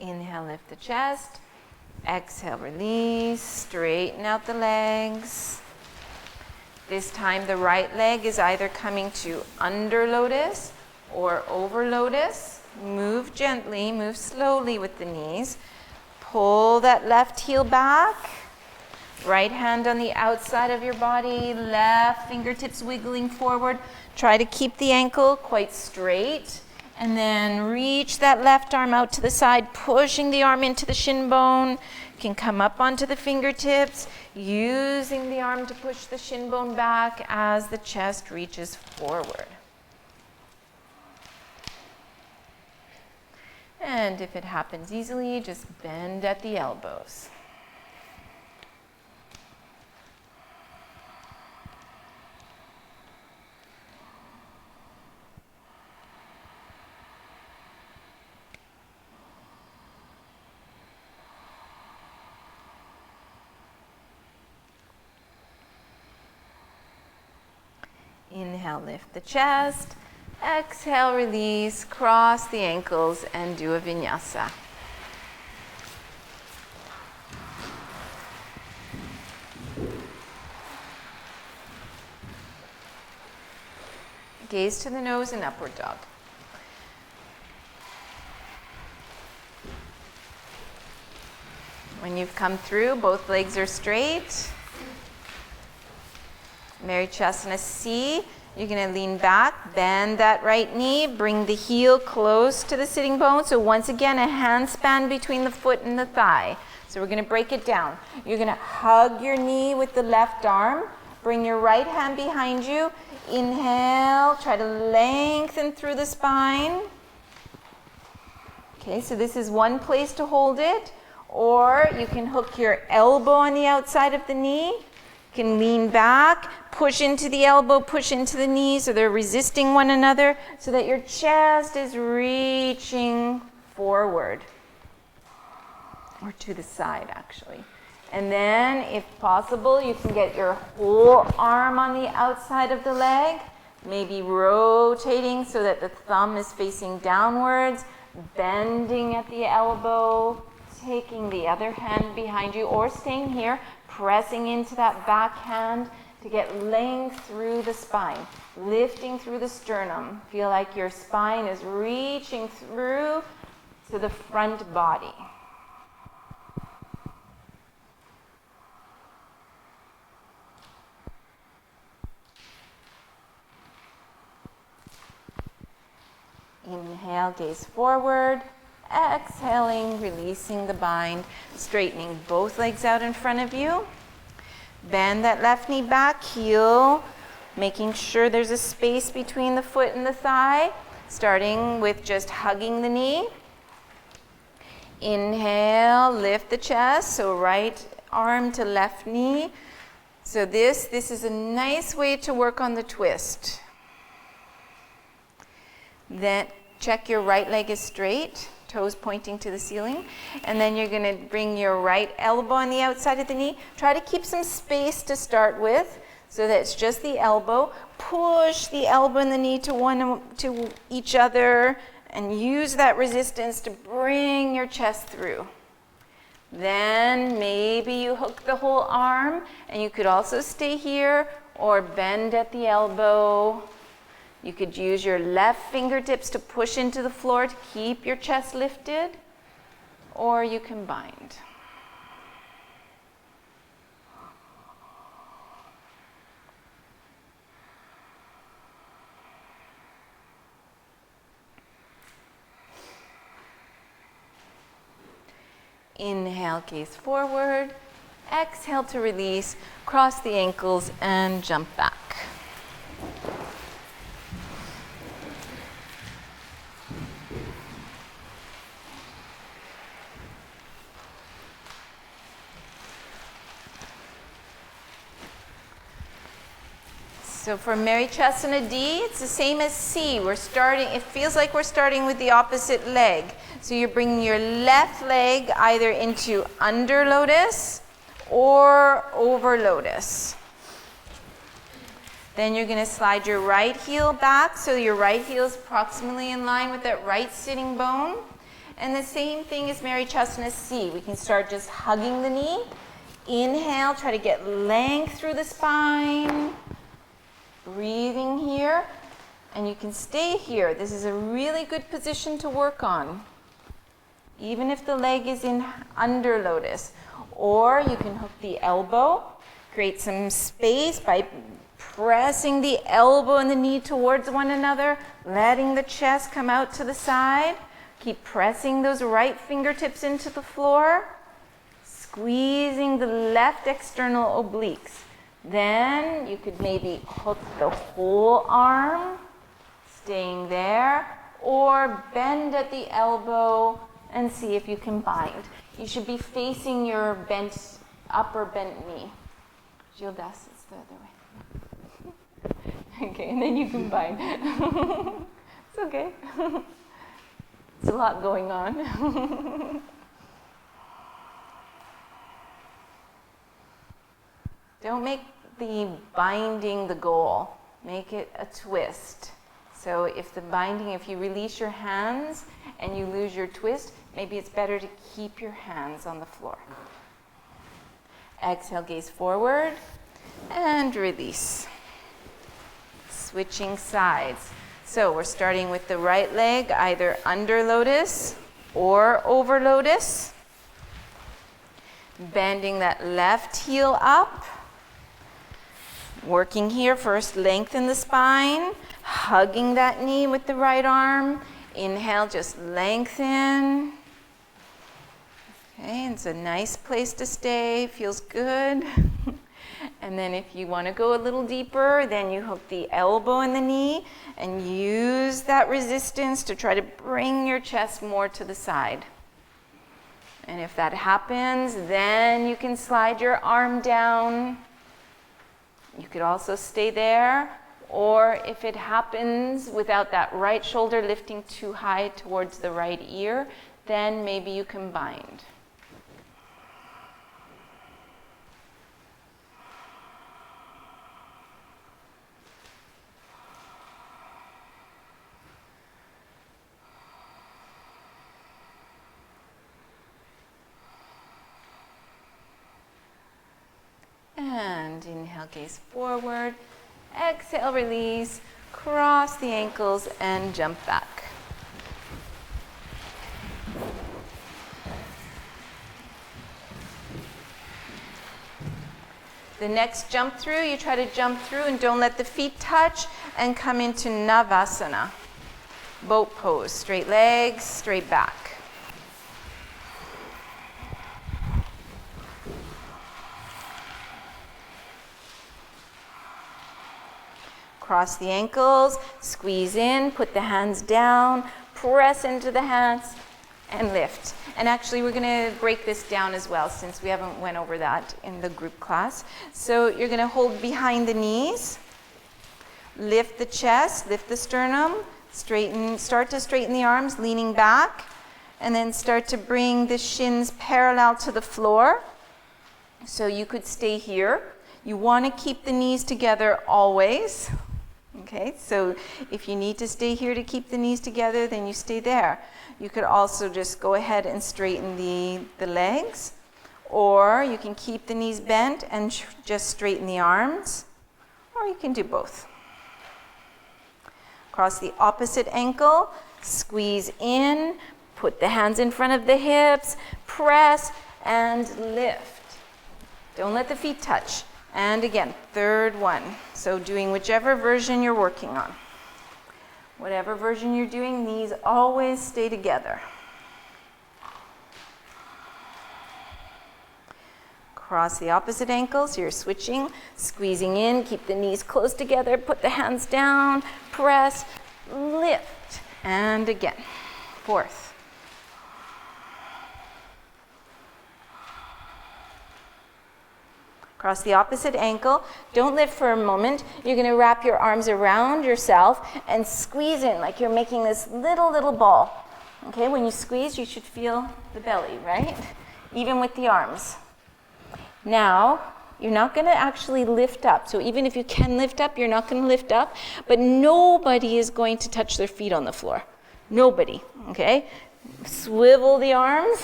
Inhale, lift the chest. Exhale, release. Straighten out the legs. This time the right leg is either coming to under lotus or over lotus. Move gently, move slowly with the knees. Pull that left heel back. Right hand on the outside of your body, left fingertips wiggling forward. Try to keep the ankle quite straight. And then reach that left arm out to the side, pushing the arm into the shin bone. You can come up onto the fingertips, using the arm to push the shin bone back as the chest reaches forward. And if it happens easily, just bend at the elbows. Inhale, lift the chest. Exhale, release, cross the ankles, and do a vinyasa. Gaze to the nose and upward dog. When you've come through, both legs are straight. Marichyasana C. You're going to lean back, bend that right knee, bring the heel close to the sitting bone. So once again, a hand span between the foot and the thigh. So we're going to break it down. You're going to hug your knee with the left arm. Bring your right hand behind you. Inhale, try to lengthen through the spine. Okay, so this is one place to hold it. Or you can hook your elbow on the outside of the knee. You can lean back, push into the elbow, push into the knee, so they're resisting one another, so that your chest is reaching forward, or to the side actually. And then, if possible, you can get your whole arm on the outside of the leg, maybe rotating so that the thumb is facing downwards, bending at the elbow, taking the other hand behind you, or staying here, pressing into that back hand to get length through the spine, lifting through the sternum. Feel like your spine is reaching through to the front body. Inhale, gaze forward. Exhaling, releasing the bind, straightening both legs out in front of you. Bend that left knee back, heel, making sure there's a space between the foot and the thigh, starting with just hugging the knee. Inhale, lift the chest, so right arm to left knee. So this is a nice way to work on the twist. Then check your right leg is straight, toes pointing to the ceiling, and then you're going to bring your right elbow on the outside of the knee. Try to keep some space to start with, so that it's just the elbow. Push the elbow and the knee to each other, and use that resistance to bring your chest through. Then maybe you hook the whole arm, and you could also stay here or bend at the elbow. You could use your left fingertips to push into the floor to keep your chest lifted, or you can bind. Inhale, gaze forward. Exhale to release, cross the ankles, and jump back. So for Marichyasana D, it's the same as C. It feels like we're starting with the opposite leg. So you're bringing your left leg either into under lotus or over lotus. Then you're going to slide your right heel back, so your right heel is approximately in line with that right sitting bone. And the same thing as Marichyasana C. We can start just hugging the knee. Inhale, try to get length through the spine. Breathing here, and you can stay here. This is a really good position to work on, even if the leg is in under lotus. Or you can hook the elbow, create some space by pressing the elbow and the knee towards one another, letting the chest come out to the side. Keep pressing those right fingertips into the floor, squeezing the left external obliques. Then you could maybe hook the whole arm, staying there, or bend at the elbow and see if you can bind. You should be facing your upper bent knee. Gerald, it's the other way. Okay, and then you can bind. It's okay. It's a lot going on. Don't make the binding the goal. Make it a twist. So if you release your hands and you lose your twist, maybe it's better to keep your hands on the floor. Exhale, gaze forward, and release. Switching sides. So we're starting with the right leg, either under lotus or over lotus. Bending that left heel up. Working here, first lengthen the spine, hugging that knee with the right arm. Inhale, just lengthen. Okay, it's a nice place to stay, feels good. And then if you want to go a little deeper, then you hook the elbow and the knee and use that resistance to try to bring your chest more to the side. And if that happens, then you can slide your arm down. You could also stay there, or if it happens without that right shoulder lifting too high towards the right ear, then maybe you can bind. And inhale, gaze forward. Exhale, release. Cross the ankles and jump back. The next jump through, you try to jump through and don't let the feet touch and come into navasana. Boat pose, straight legs, straight back. Cross the ankles, squeeze in, put the hands down, press into the hands, and lift. And actually, we're going to break this down as well, since we haven't went over that in the group class. So you're going to hold behind the knees, lift the chest, lift the sternum, start to straighten the arms, leaning back, and then start to bring the shins parallel to the floor. So you could stay here. You want to keep the knees together always. Okay, so if you need to stay here to keep the knees together, then you stay there. You could also just go ahead and straighten the legs, or you can keep the knees bent and just straighten the arms, or you can do both. Cross the opposite ankle, squeeze in, put the hands in front of the hips, press and lift. Don't let the feet touch. And again, third one. So doing whichever version you're working on. Whatever version you're doing, knees always stay together. Cross the opposite ankles. You're switching, squeezing in, keep the knees close together, put the hands down, press, lift. And again, fourth. Cross the opposite ankle. Don't lift for a moment. You're going to wrap your arms around yourself and squeeze in like you're making this little ball. Okay, when you squeeze, you should feel the belly, right? Even with the arms. Now, you're not going to actually lift up. So even if you can lift up, you're not going to lift up. But nobody is going to touch their feet on the floor. Nobody, okay? Swivel the arms.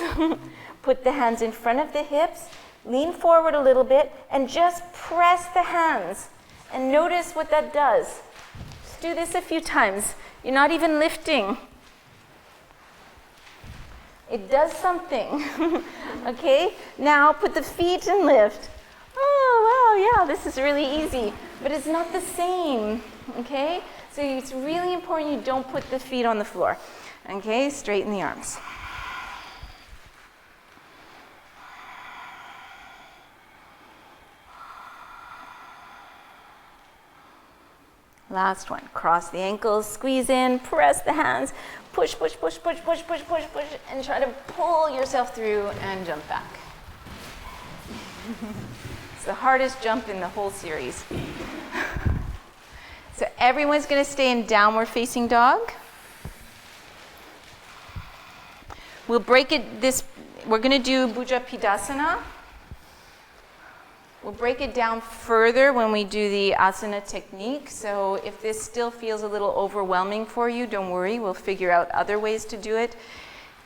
Put the hands in front of the hips. Lean forward a little bit and just press the hands and notice what that does. Just do this a few times. You're not even lifting. It does something. Okay? Now put the feet and lift. Oh, wow, yeah, this is really easy. But it's not the same. Okay? So it's really important you don't put the feet on the floor. Okay? Straighten the arms. Last one. Cross the ankles, squeeze in, press the hands, push, push, push, push, push, push, push, push, and try to pull yourself through and jump back. It's the hardest jump in the whole series. So everyone's going to stay in downward facing dog. We'll break it we're going to do Bujapidasana. We'll break it down further when we do the asana technique. So if this still feels a little overwhelming for you, don't worry. We'll figure out other ways to do it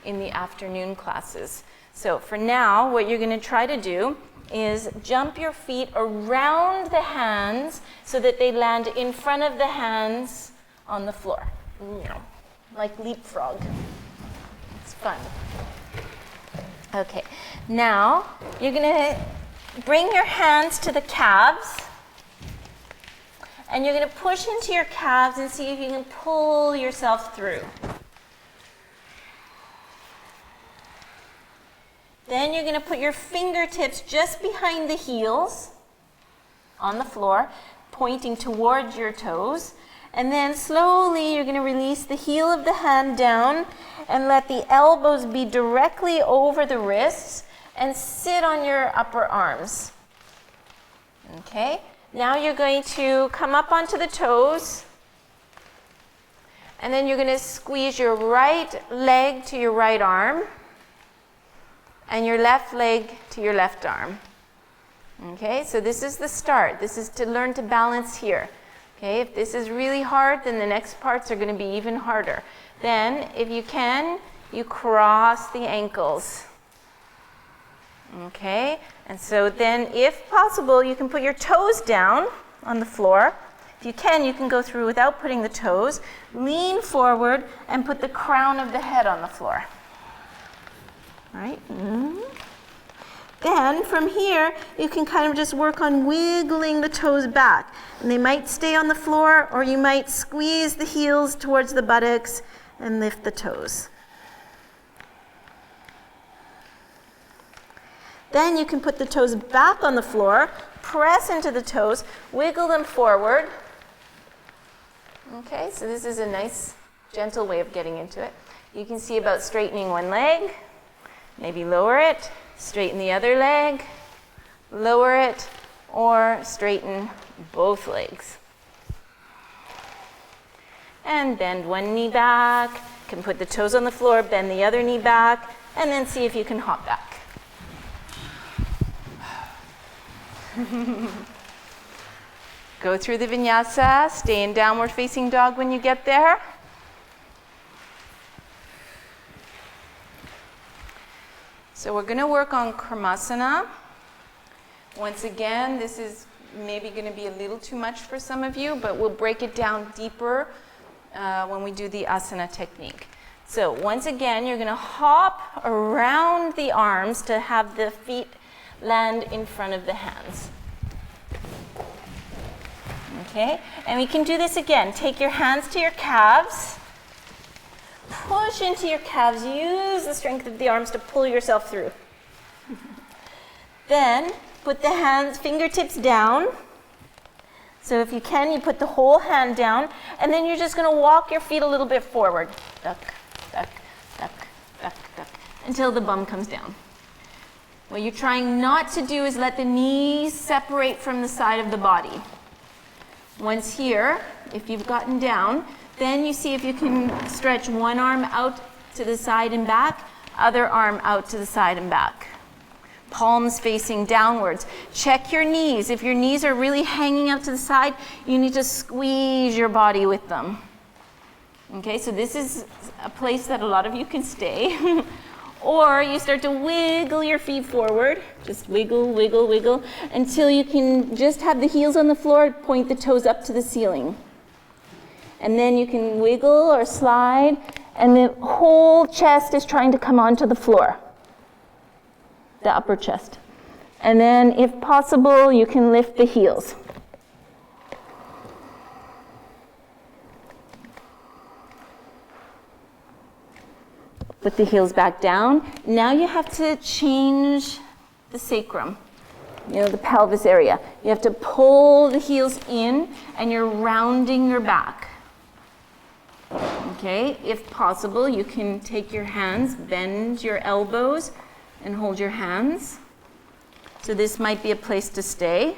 in the afternoon classes. So for now, what you're going to try to do is jump your feet around the hands so that they land in front of the hands on the floor. Like leapfrog. It's fun. Okay, now you're going to bring your hands to the calves, and you're going to push into your calves and see if you can pull yourself through. Then you're going to put your fingertips just behind the heels on the floor, pointing towards your toes. And then slowly you're going to release the heel of the hand down and let the elbows be directly over the wrists and sit on your upper arms. Okay, now you're going to come up onto the toes, and then you're going to squeeze your right leg to your right arm and your left leg to your left arm. Okay, so this is the start. This is to learn to balance here. Okay, if this is really hard, then the next parts are going to be even harder. Then, if you can, you cross the ankles. Okay, and so then if possible, you can put your toes down on the floor. If you can go through without putting the toes. Lean forward and put the crown of the head on the floor. All right. Then from here, you can kind of just work on wiggling the toes back. And they might stay on the floor, or you might squeeze the heels towards the buttocks and lift the toes. Then you can put the toes back on the floor, press into the toes, wiggle them forward. Okay, so this is a nice, gentle way of getting into it. You can see about straightening one leg, maybe lower it, straighten the other leg, lower it, or straighten both legs. And bend one knee back, you can put the toes on the floor, bend the other knee back, and then see if you can hop back. Go through the vinyasa, stay in downward facing dog when you get there. So we're going to work on Karmasana. Once again, this is maybe going to be a little too much for some of you, but we'll break it down deeper when we do the asana technique. So once again, you're going to hop around the arms to have the feet land in front of the hands. Okay, and we can do this again. Take your hands to your calves, push into your calves, use the strength of the arms to pull yourself through. Then put the hands, fingertips down. So if you can, you put the whole hand down, and then you're just going to walk your feet a little bit forward. Duck, duck, duck, duck, duck, until the bum comes down. What you're trying not to do is let the knees separate from the side of the body. Once here, if you've gotten down, then you see if you can stretch one arm out to the side and back, other arm out to the side and back. Palms facing downwards. Check your knees. If your knees are really hanging out to the side, you need to squeeze your body with them. Okay, so this is a place that a lot of you can stay. Or you start to wiggle your feet forward. Just wiggle, wiggle, wiggle, until you can just have the heels on the floor, point the toes up to the ceiling. And then you can wiggle or slide and the whole chest is trying to come onto the floor, the upper chest. And then, if possible, you can lift the heels. Put the heels back down. Now you have to change the sacrum, the pelvis area. You have to pull the heels in, and you're rounding your back. Okay, if possible, you can take your hands, bend your elbows, and hold your hands. So this might be a place to stay.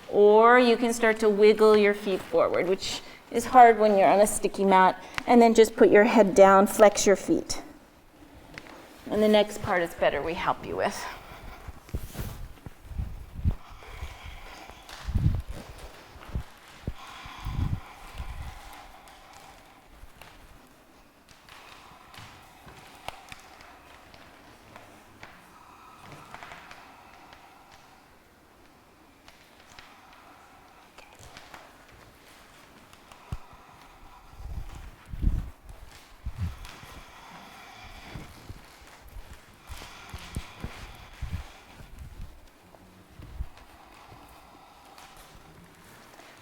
Or you can start to wiggle your feet forward, which is hard when you're on a sticky mat. And then just put your head down, flex your feet. And the next part is better, we help you with.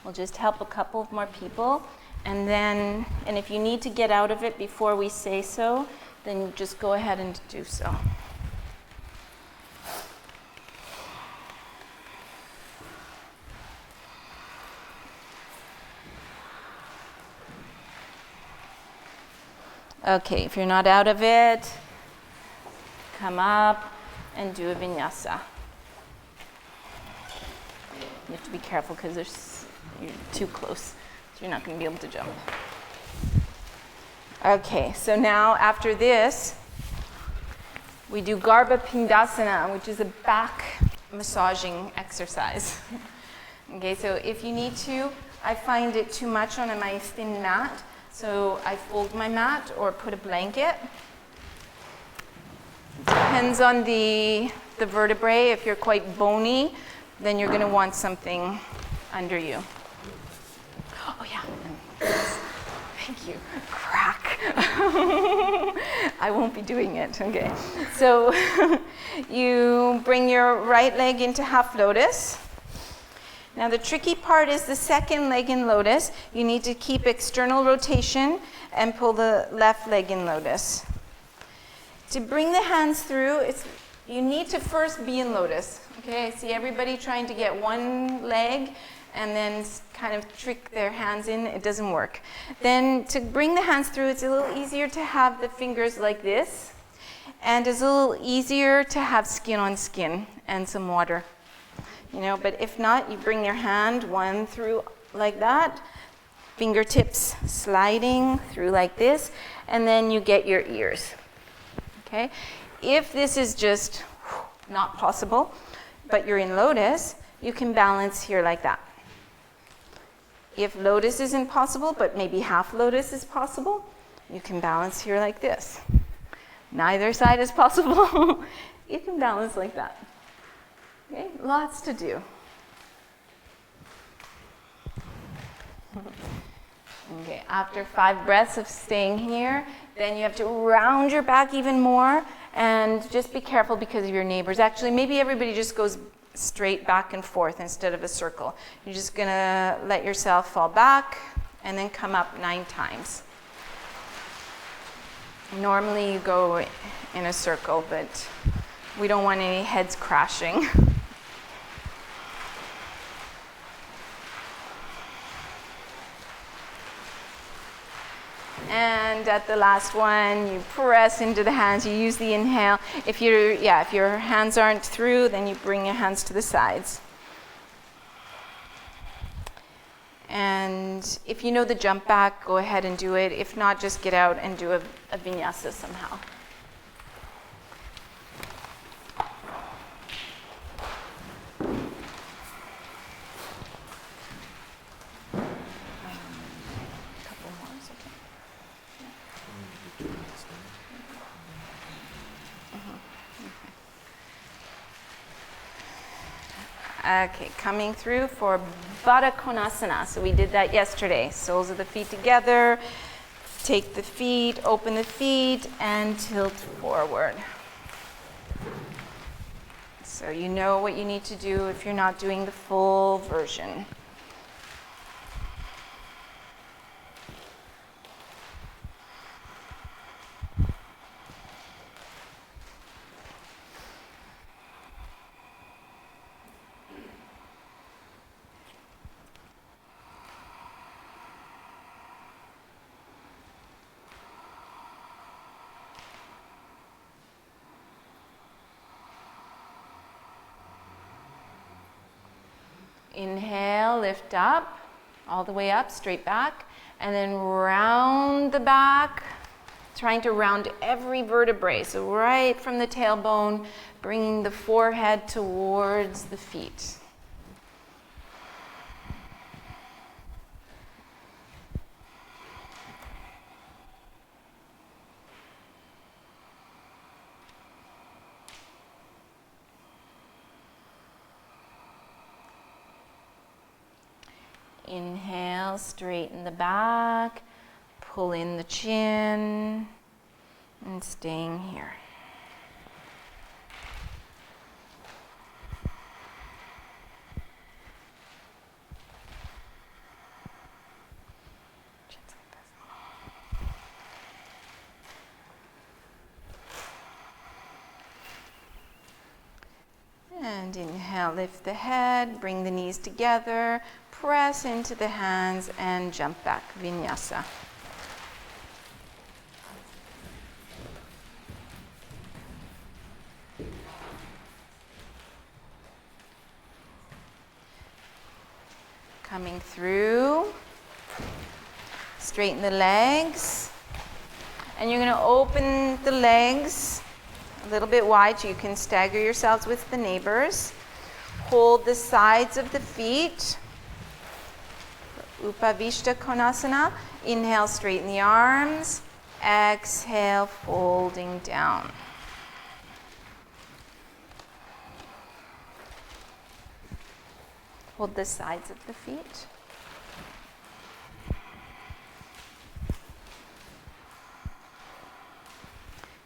We'll just help a couple of more people, and if you need to get out of it before we say so, then just go ahead and do so. Okay, if you're not out of it, come up and do a vinyasa. You have to be careful because you're too close, so you're not going to be able to jump. Okay, so now after this, we do Garbha Pindasana, which is a back massaging exercise. Okay, so if you need to, I find it too much on my thin mat, so I fold my mat or put a blanket. Depends on the vertebrae. If you're quite bony, then you're going to want something under you. Oh yeah, thank you. Crack. I won't be doing it. Okay. So you bring your right leg into half lotus. Now the tricky part is the second leg in lotus. You need to keep external rotation and pull the left leg in lotus. To bring the hands through, you need to first be in lotus. Okay, I see everybody trying to get one leg and then kind of trick their hands in. It doesn't work. Then to bring the hands through, it's a little easier to have the fingers like this, and it's a little easier to have skin on skin and some water. But if not, you bring your hand one through like that, fingertips sliding through like this, and then you get your ears. Okay? If this is just not possible, but you're in lotus, you can balance here like that. If lotus isn't possible, but maybe half lotus is possible, you can balance here like this. Neither side is possible. You can balance like that. Okay, lots to do. Okay, after 5 breaths of staying here, then you have to round your back even more, and just be careful because of your neighbors. Actually, maybe everybody just goes straight back and forth instead of a circle. You're just gonna let yourself fall back and then come up 9 times. Normally you go in a circle, but we don't want any heads crashing. And at the last one, you press into the hands, you use the inhale. If your hands aren't through, then you bring your hands to the sides. And if you know the jump back, go ahead and do it. If not, just get out and do a vinyasa somehow. Okay, coming through for Baddha Konasana. So we did that yesterday. Soles of the feet together, take the feet, open the feet, and tilt forward. So you know what you need to do if you're not doing the full version. Inhale, lift up, all the way up, straight back, and then round the back, trying to round every vertebrae. So right from the tailbone, bringing the forehead towards the feet. Inhale, straighten the back, pull in the chin, and staying here. And inhale, lift the head, bring the knees together, press into the hands, and jump back, vinyasa. Coming through, straighten the legs, and you're going to open the legs a little bit wide so you can stagger yourselves with the neighbors. Hold the sides of the feet. Upavishta Konasana. Inhale, straighten the arms. Exhale, folding down. Hold the sides of the feet.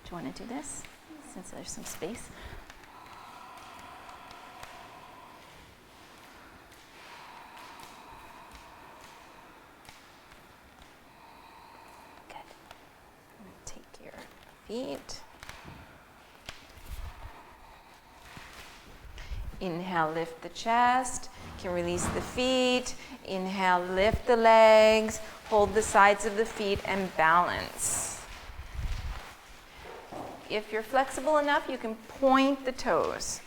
Do you want to do this, since there's some space? Good. Take your feet. Inhale, lift the chest. You can release the feet. Inhale, lift the legs. Hold the sides of the feet and balance. If you're flexible enough, you can point the toes.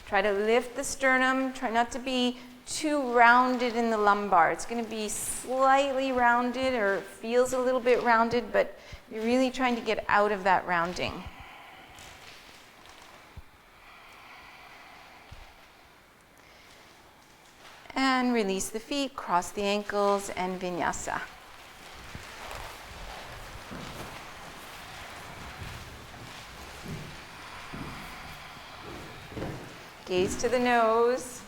Try to lift the sternum. Try not to be too rounded in the lumbar. It's going to be slightly rounded, or feels a little bit rounded, but you're really trying to get out of that rounding. And release the feet, cross the ankles, and vinyasa. Gaze to the nose.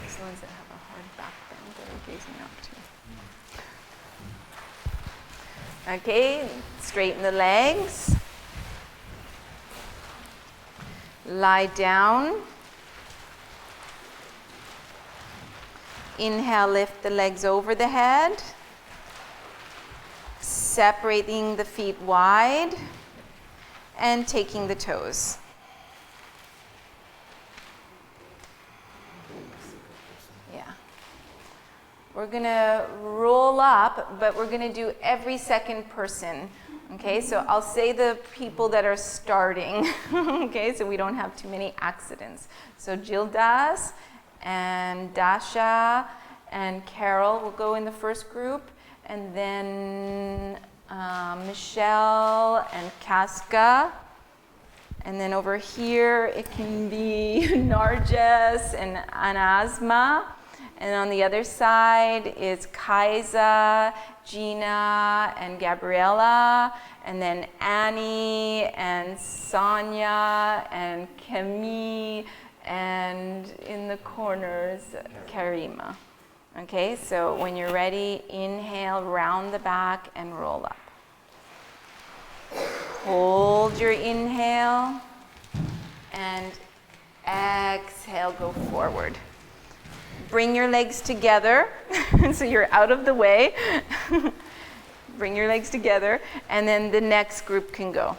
Those ones that have a hard back bend that are gazing up too. Okay, straighten the legs. Lie down. Inhale, lift the legs over the head. Separating the feet wide and taking the toes. We're going to roll up, but we're going to do every second person. Okay, so I'll say the people that are starting, okay, so we don't have too many accidents. So Gildas and Dasha and Carol will go in the first group, and then Michelle and Casca. And then over here, it can be Narges and Anasma. And on the other side is Kaisa, Gina, and Gabriella, and then Annie, and Sonia, and Camille, and in the corners, Karima. Okay, so when you're ready, inhale, round the back and roll up. Hold your inhale and exhale, go forward. Bring your legs together so you're out of the way. Bring your legs together, and then the next group can go.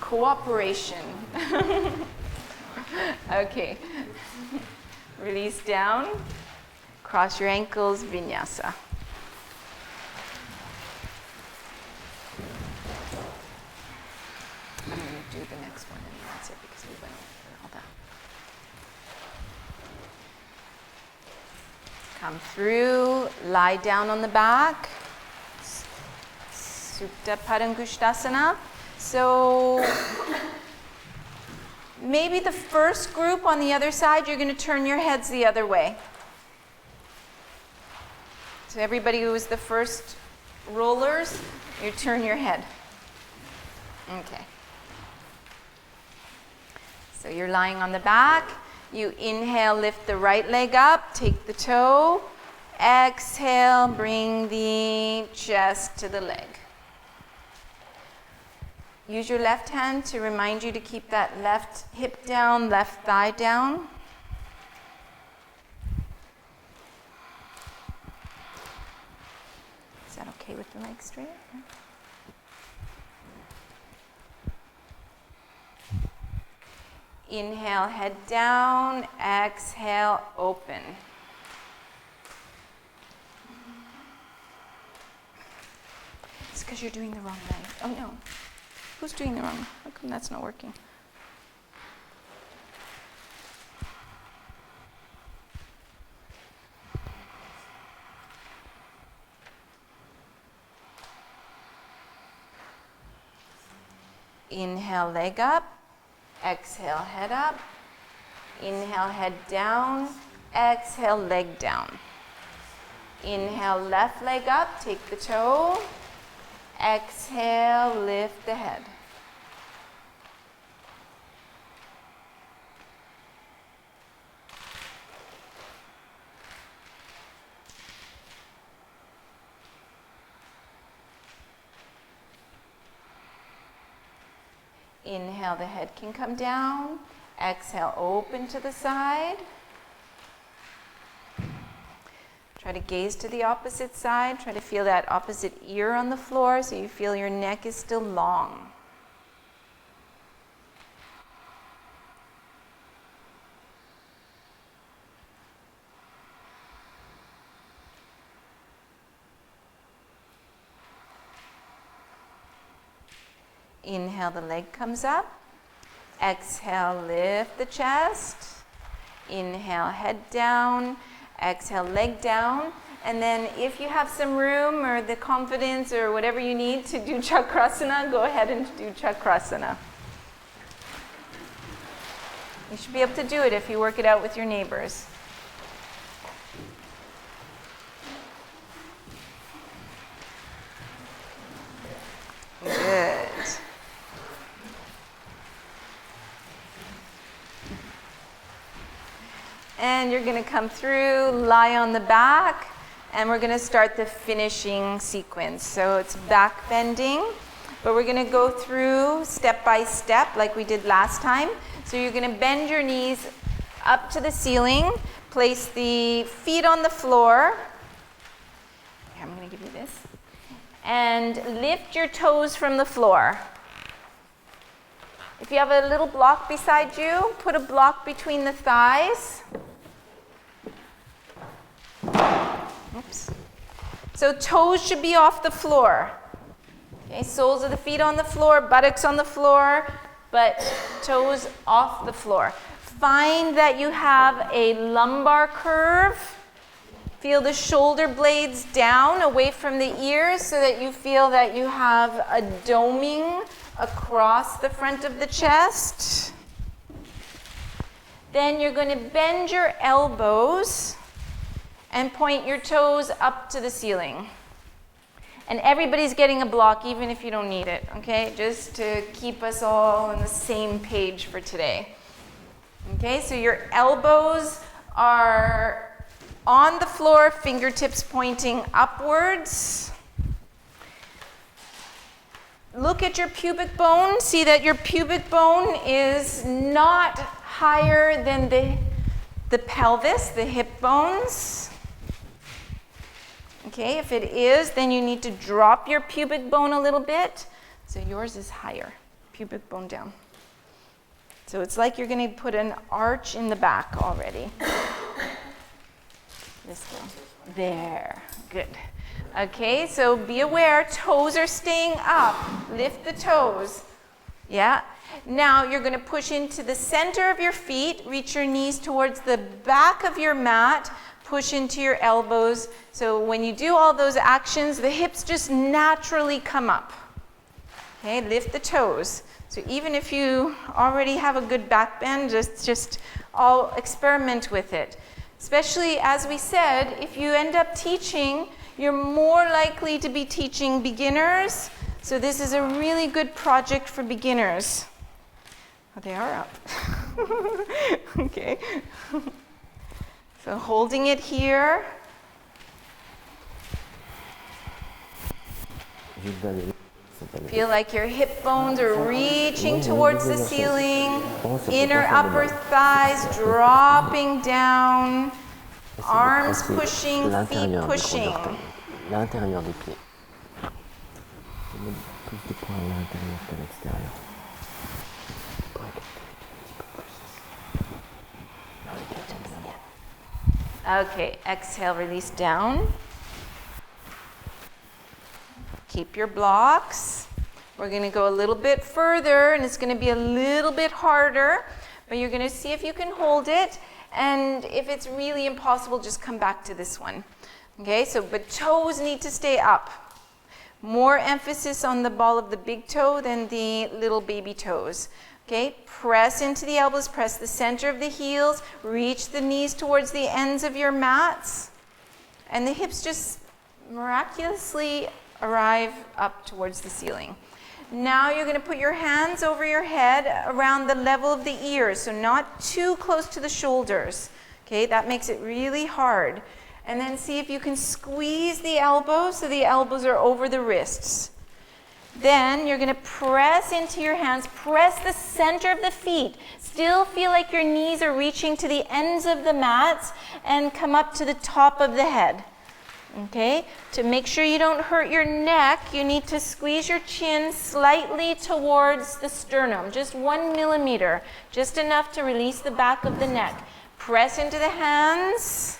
Cooperation. Okay. Release down. Cross your ankles, vinyasa. I'm going to do the next one, and that's it because we went over all that. Come through, lie down on the back. Supta Padangusthasana. So maybe the first group on the other side, you're going to turn your heads the other way. So everybody who was the first rollers, you turn your head. Okay. So you're lying on the back. You inhale, lift the right leg up, take the toe. Exhale, bring the chest to the leg. Use your left hand to remind you to keep that left hip down, left thigh down. Is that okay with the legs straight? Inhale, head down. Exhale, open. It's because you're doing the wrong leg. Oh no. Who's doing the wrong? How come that's not working? Inhale, leg up. Exhale, head up. Inhale, head down. Exhale, leg down. Inhale, left leg up. Take the toe. Exhale, lift the head. Inhale, the head can come down. Exhale, open to the side. Try to gaze to the opposite side. Try to feel that opposite ear on the floor so you feel your neck is still long. Inhale, the leg comes up. Exhale, lift the chest. Inhale, head down. Exhale, leg down. And then if you have some room or the confidence or whatever you need to do chakrasana, go ahead and do chakrasana. You should be able to do it if you work it out with your neighbors. Good. And you're going to come through, lie on the back, and we're going to start the finishing sequence. So it's back bending, but we're going to go through step by step like we did last time. So you're going to bend your knees up to the ceiling, place the feet on the floor. Here, I'm going to give you this. And lift your toes from the floor. If you have a little block beside you, put a block between the thighs. Oops. So toes should be off the floor. Okay, soles of the feet on the floor, buttocks on the floor, but toes off the floor. Find that you have a lumbar curve. Feel the shoulder blades down away from the ears so that you feel that you have a doming across the front of the chest. Then you're going to bend your elbows and point your toes up to the ceiling. And everybody's getting a block, even if you don't need it, okay? Just to keep us all on the same page for today. Okay, so your elbows are on the floor, fingertips pointing upwards. Look at your pubic bone. See that your pubic bone is not higher than the pelvis, the hip bones. Okay, if it is, then you need to drop your pubic bone a little bit. So yours is higher, pubic bone down. So it's like you're going to put an arch in the back already. This one. There. Good. Okay, so be aware, toes are staying up. Lift the toes. Yeah. Now you're going to push into the center of your feet. Reach your knees towards the back of your mat. Push into your elbows. So when you do all those actions, the hips just naturally come up. Okay, lift the toes. So even if you already have a good back bend, just all experiment with it. Especially, as we said, if you end up teaching, you're more likely to be teaching beginners. So this is a really good project for beginners. Oh, they are up. Okay. So holding it here. Feel like your hip bones are reaching towards the ceiling. Inner upper thighs dropping down. Arms pushing, feet pushing. L'intérieur des pieds. Plus de points à l'intérieur qu'à l'extérieur. Okay, exhale, release down. Keep your blocks. We're going to go a little bit further, and it's going to be a little bit harder, but you're going to see if you can hold it, and if it's really impossible, just come back to this one. Okay, so but toes need to stay up. More emphasis on the ball of the big toe than the little baby toes. Okay, press into the elbows, press the center of the heels, reach the knees towards the ends of your mats, and the hips just miraculously arrive up towards the ceiling. Now you're going to put your hands over your head around the level of the ears, so not too close to the shoulders. Okay, that makes it really hard. And then see if you can squeeze the elbows so the elbows are over the wrists. Then you're going to press into your hands, press the center of the feet. Still feel like your knees are reaching to the ends of the mats and come up to the top of the head. Okay, to make sure you don't hurt your neck, you need to squeeze your chin slightly towards the sternum, just 1 millimeter, just enough to release the back of the neck. Press into the hands.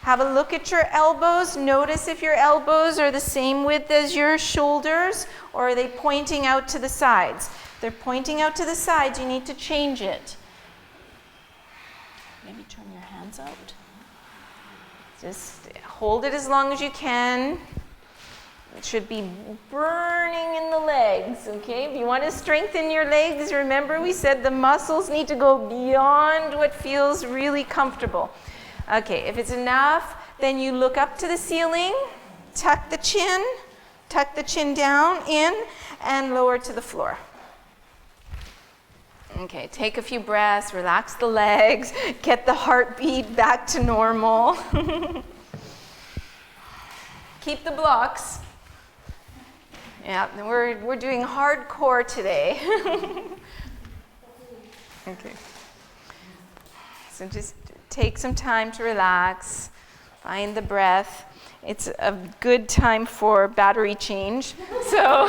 Have a look at your elbows. Notice if your elbows are the same width as your shoulders, or are they pointing out to the sides? If they're pointing out to the sides, you need to change it. Maybe turn your hands out. Just hold it as long as you can. It should be burning in the legs, okay? If you want to strengthen your legs, remember we said the muscles need to go beyond what feels really comfortable. Okay, if it's enough, then you look up to the ceiling, tuck the chin down, in, and lower to the floor. Okay, take a few breaths, relax the legs, get the heartbeat back to normal. Keep the blocks. Yeah, we're doing hardcore today. Okay. So just take some time to relax, find the breath. It's a good time for battery change. So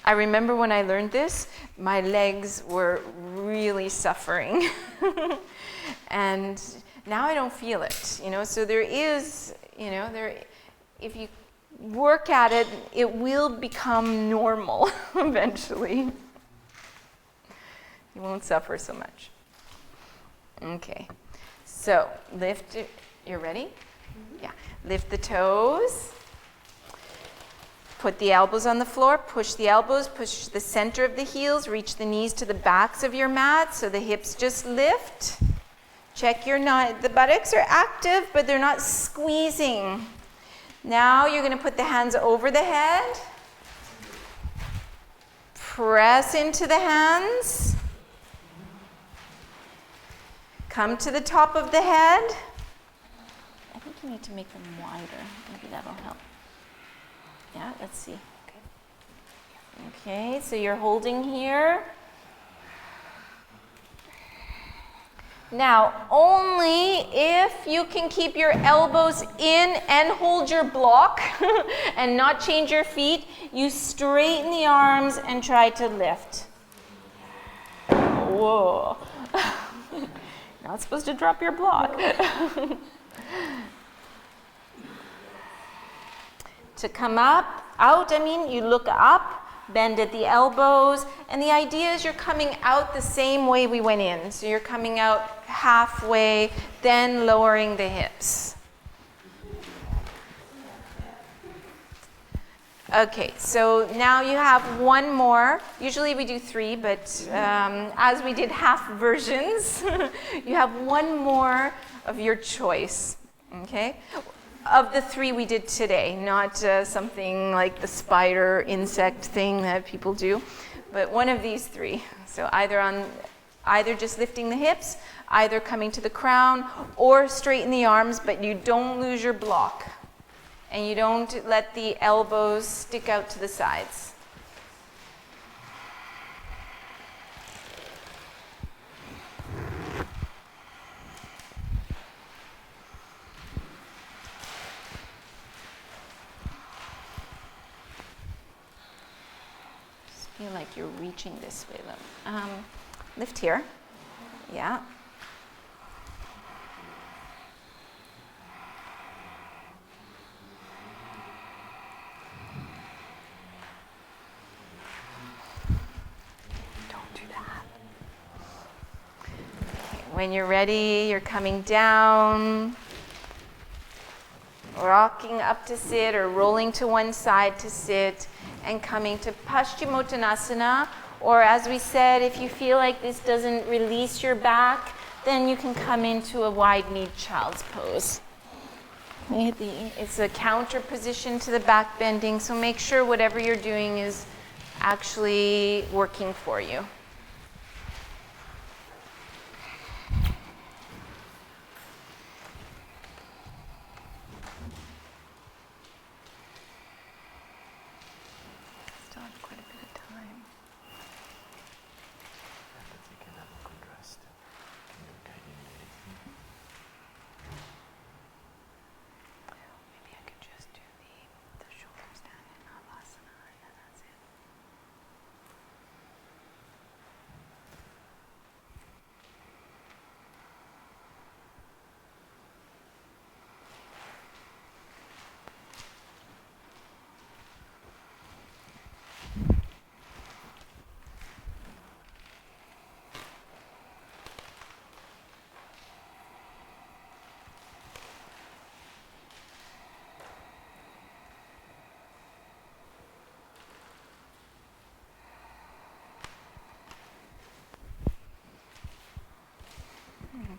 I remember when I learned this, my legs were really suffering. And now I don't feel it, so there is, if you work at it, it will become normal eventually. You won't suffer so much. Okay, so lift it. You're ready? Mm-hmm. Yeah, lift the toes. Put the elbows on the floor, push the elbows, push the center of the heels, reach the knees to the backs of your mat so the hips just lift. Check the buttocks are active, but they're not squeezing. Now you're going to put the hands over the head. Press into the hands. Come to the top of the head. I think you need to make them wider. Maybe that'll help. Yeah, let's see. Okay, so you're holding here. Now, only if you can keep your elbows in and hold your block and not change your feet, you straighten the arms and try to lift. Whoa. Not supposed to drop your block. To come out, you look up. Bend at the elbows, and the idea is you're coming out the same way we went in. So you're coming out halfway, then lowering the hips. Okay, so now you have one more. Usually we do 3, but as we did half versions, you have one more of your choice, okay? Of the 3 we did today, not something like the spider insect thing that people do, but one of these 3. So either just lifting the hips, either coming to the crown, or straighten the arms, but you don't lose your block. And you don't let the elbows stick out to the sides. Feel like you're reaching this way, though. Lift here. Yeah. Don't do that. Okay, when you're ready, you're coming down, rocking up to sit or rolling to one side to sit, and coming to Paschimottanasana, or as we said, if you feel like this doesn't release your back, then you can come into a wide-kneed child's pose. It's a counter position to the back bending, so make sure whatever you're doing is actually working for you.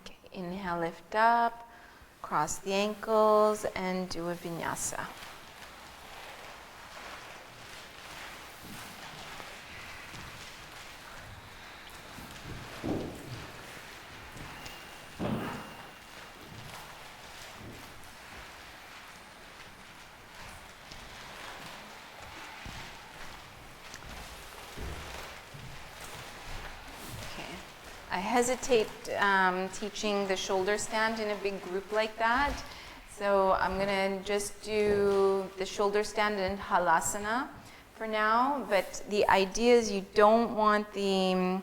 Okay, inhale, lift up, cross the ankles, and do a vinyasa. I hesitate teaching the shoulder stand in a big group like that. So I'm going to just do the shoulder stand in halasana for now. But the idea is you don't want the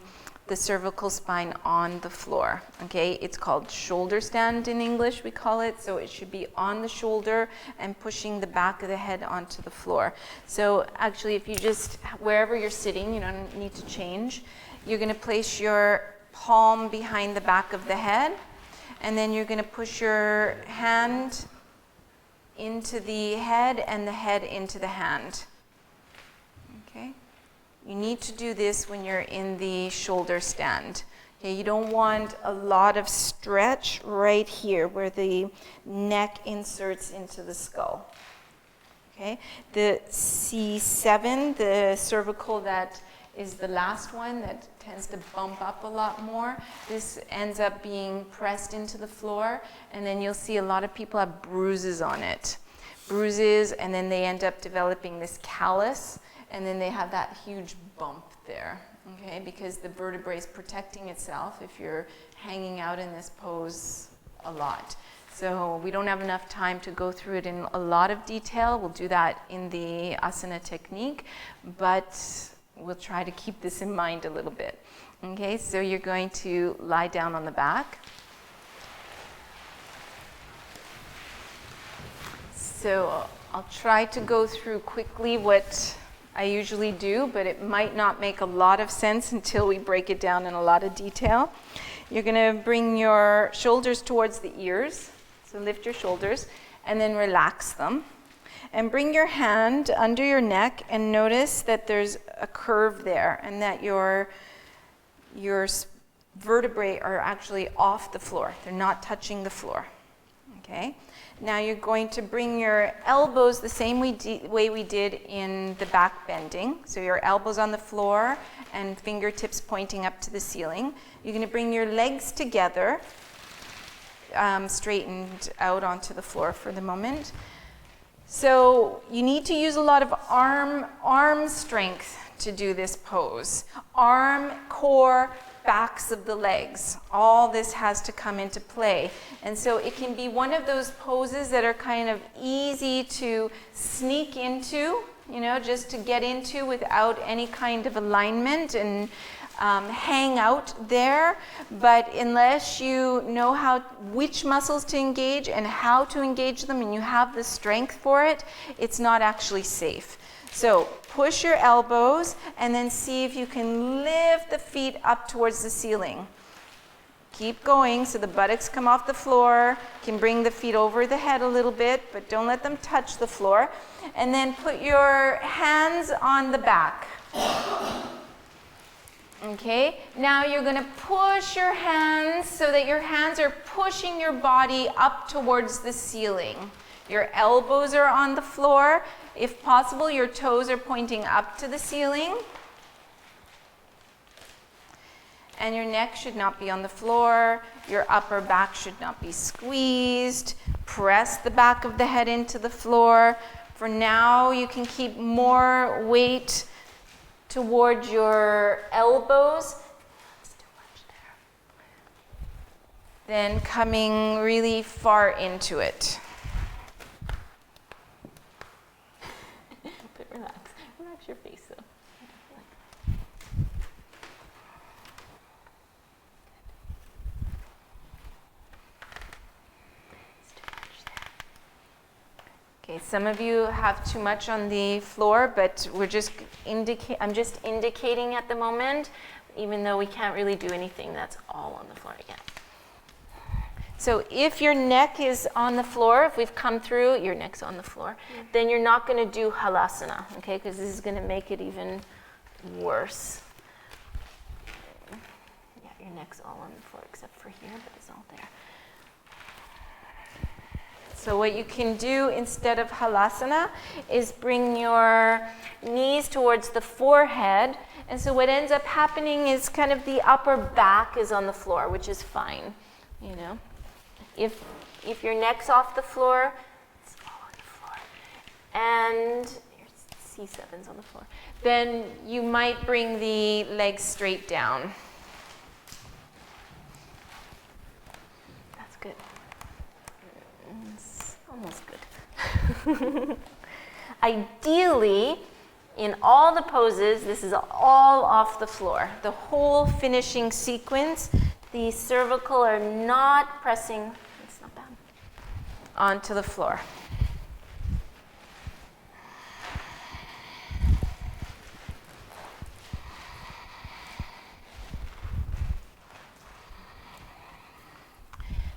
cervical spine on the floor. Okay, it's called shoulder stand in English, we call it. So it should be on the shoulder and pushing the back of the head onto the floor. So actually, if you just, wherever you're sitting, you don't need to change. You're going to place your palm behind the back of the head, and then you're going to push your hand into the head and the head into the hand. Okay? You need to do this when you're in the shoulder stand. Okay, you don't want a lot of stretch right here where the neck inserts into the skull. Okay, the C7, the cervical that is the last one that tends to bump up a lot more. This ends up being pressed into the floor, and then you'll see a lot of people have bruises on it. Bruises, and then they end up developing this callus, and then they have that huge bump there, okay? Because the vertebrae is protecting itself if you're hanging out in this pose a lot. So we don't have enough time to go through it in a lot of detail. We'll do that in the asana technique, but we'll try to keep this in mind a little bit. Okay, so you're going to lie down on the back. So I'll try to go through quickly what I usually do, but it might not make a lot of sense until we break it down in a lot of detail. You're going to bring your shoulders towards the ears. So lift your shoulders and then relax them. And bring your hand under your neck and notice that there's a curve there and that your vertebrae are actually off the floor. They're not touching the floor. Okay? Now you're going to bring your elbows the same way we did in the back bending. So your elbows on the floor and fingertips pointing up to the ceiling. You're going to bring your legs together, straightened out onto the floor for the moment. So you need to use a lot of arm strength to do this pose. Arm, core, backs of the legs. All this has to come into play. And so it can be one of those poses that are kind of easy to sneak into, you know, just to get into without any kind of alignment and hang out there. But unless you know which muscles to engage and how to engage them and you have the strength for it, it's not actually safe. So push your elbows and then see if you can lift the feet up towards the ceiling. Keep going so the buttocks come off the floor. You can bring the feet over the head a little bit, but don't let them touch the floor. And then put your hands on the back. Okay, now you're going to push your hands so that your hands are pushing your body up towards the ceiling. Your elbows are on the floor. If possible, your toes are pointing up to the ceiling. And your neck should not be on the floor. Your upper back should not be squeezed. Press the back of the head into the floor. For now, you can keep more weight toward your elbows. That's too much there. Then coming really far into it. But relax your face though. Okay, some of you have too much on the floor, but I'm just indicating at the moment, even though we can't really do anything that's all on the floor again. So if your neck is on the floor, if we've come through, your neck's on the floor, then you're not going to do halasana, okay? Because this is going to make it even worse. Yeah, your neck's all on the floor except for here, but it's all there. So what you can do instead of halasana is bring your knees towards the forehead. And so what ends up happening is kind of the upper back is on the floor, which is fine, you know. If your neck's off the floor, it's all on the floor. And your C7's on the floor. Then you might bring the legs straight down. That's good. It's almost good. Ideally, in all the poses, this is all off the floor. The whole finishing sequence, the cervical are not pressing, it's not bad, onto the floor.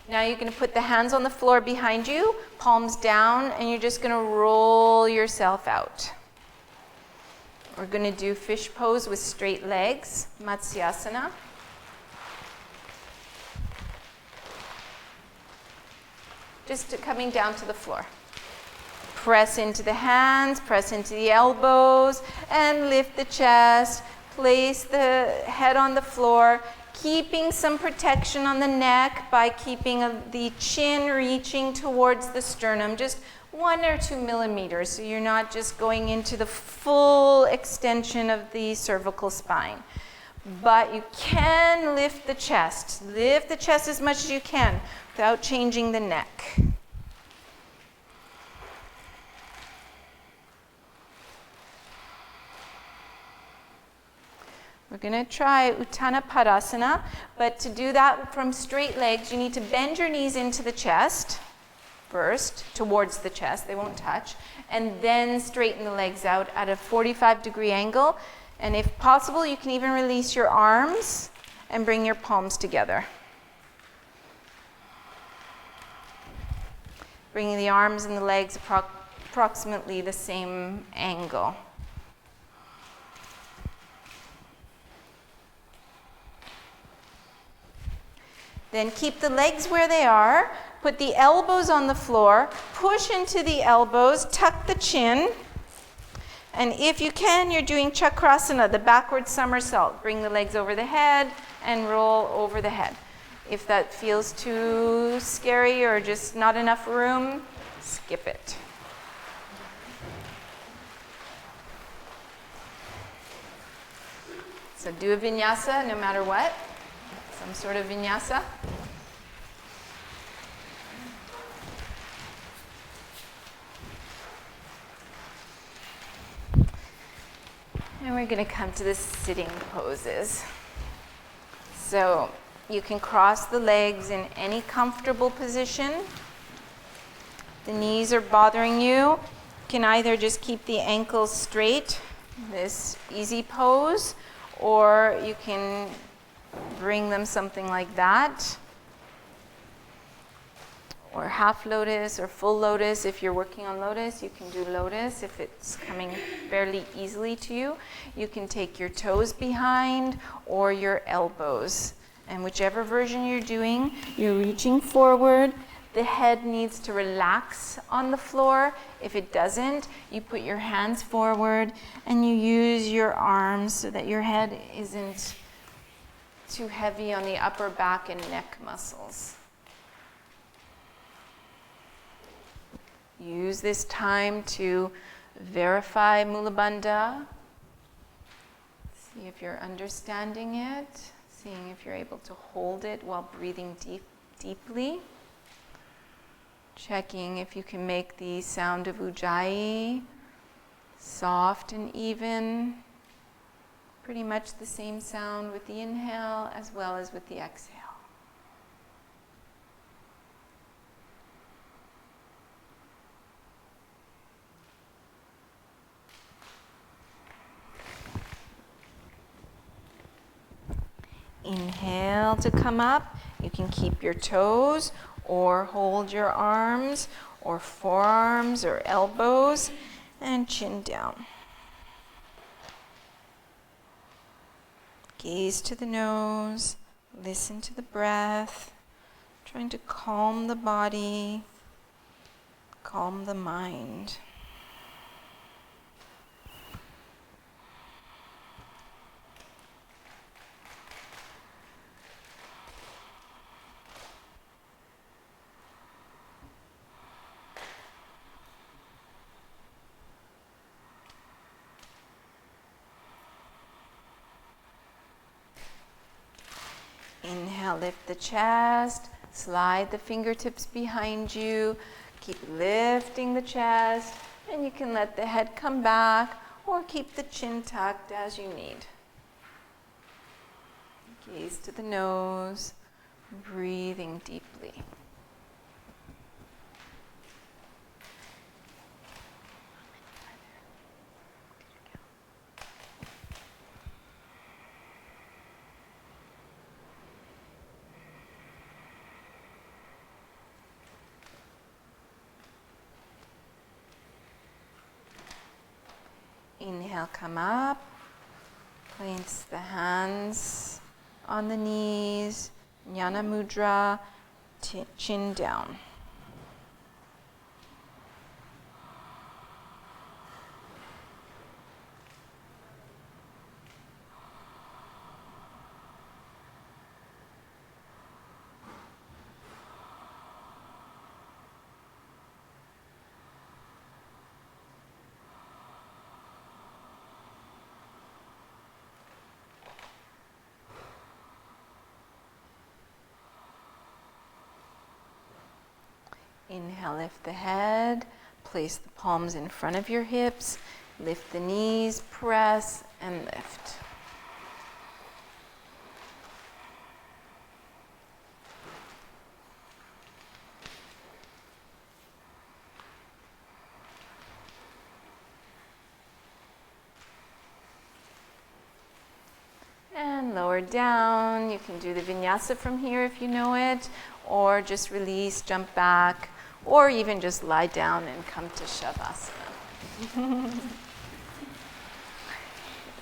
Now you're going to put the hands on the floor behind you, palms down, and you're just going to roll yourself out. We're going to do fish pose with straight legs, Matsyasana. Just coming down to the floor. Press into the hands, press into the elbows, and lift the chest. Place the head on the floor, keeping some protection on the neck by keeping the chin reaching towards the sternum, just 1 or 2 millimeters, so you're not just going into the full extension of the cervical spine. But you can lift the chest. Lift the chest as much as you can without changing the neck. We're going to try Uttana Padasana, but to do that from straight legs, you need to bend your knees into the chest first, towards the chest, they won't touch, and then straighten the legs out at a 45-degree angle. And if possible, you can even release your arms and bring your palms together. Bringing the arms and the legs approximately the same angle. Then keep the legs where they are. Put the elbows on the floor. Push into the elbows. Tuck the chin. And if you can, you're doing Chakrasana, the backward somersault. Bring the legs over the head and roll over the head. If that feels too scary or just not enough room, skip it. So do a vinyasa no matter what. Some sort of vinyasa. And we're going to come to the sitting poses. So you can cross the legs in any comfortable position. The knees are bothering you. You can either just keep the ankles straight, this easy pose, or you can bring them something like that, or half lotus or full lotus. If you're working on lotus, you can do lotus. If it's coming fairly easily to you, you can take your toes behind or your elbows. And whichever version you're doing, you're reaching forward. The head needs to relax on the floor. If it doesn't, you put your hands forward and you use your arms so that your head isn't too heavy on the upper back and neck muscles. Use this time to verify Mula Bandha. See if you're understanding it, seeing if you're able to hold it while breathing deeply. Checking if you can make the sound of Ujjayi soft and even. Pretty much the same sound with the inhale as well as with the exhale. Inhale to come up. You can keep your toes or hold your arms or forearms or elbows and chin down. Gaze to the nose, listen to the breath, trying to calm the body, calm the mind. Inhale, lift the chest, slide the fingertips behind you, keep lifting the chest, and you can let the head come back or keep the chin tucked as you need. Gaze to the nose, breathing deeply. Inhale, come up. Place the hands on the knees. Jnana mudra, chin down. Inhale, lift the head, place the palms in front of your hips, lift the knees, press and lift. And lower down. You can do the vinyasa from here if you know it, or just release, jump back, or even just lie down and come to Shavasana.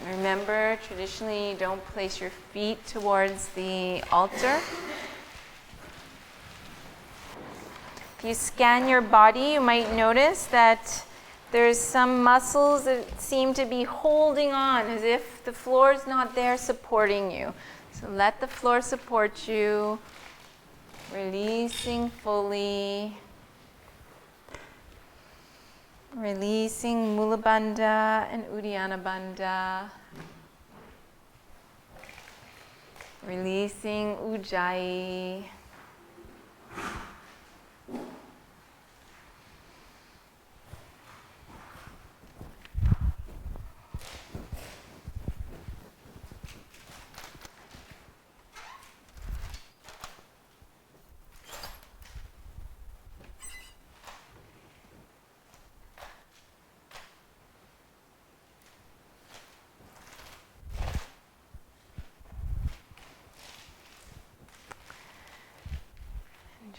Remember, traditionally you don't place your feet towards the altar. If you scan your body, you might notice that there's some muscles that seem to be holding on as if the floor is not there supporting you. So let the floor support you, releasing fully. Releasing Mula Bandha and Uddiyana Bandha. Releasing Ujjayi.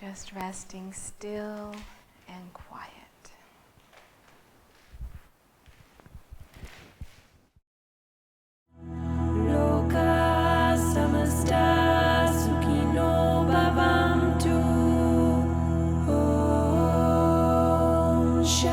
Just resting still and quiet. Loka samasta sukhino bhavantu. Om Shanti.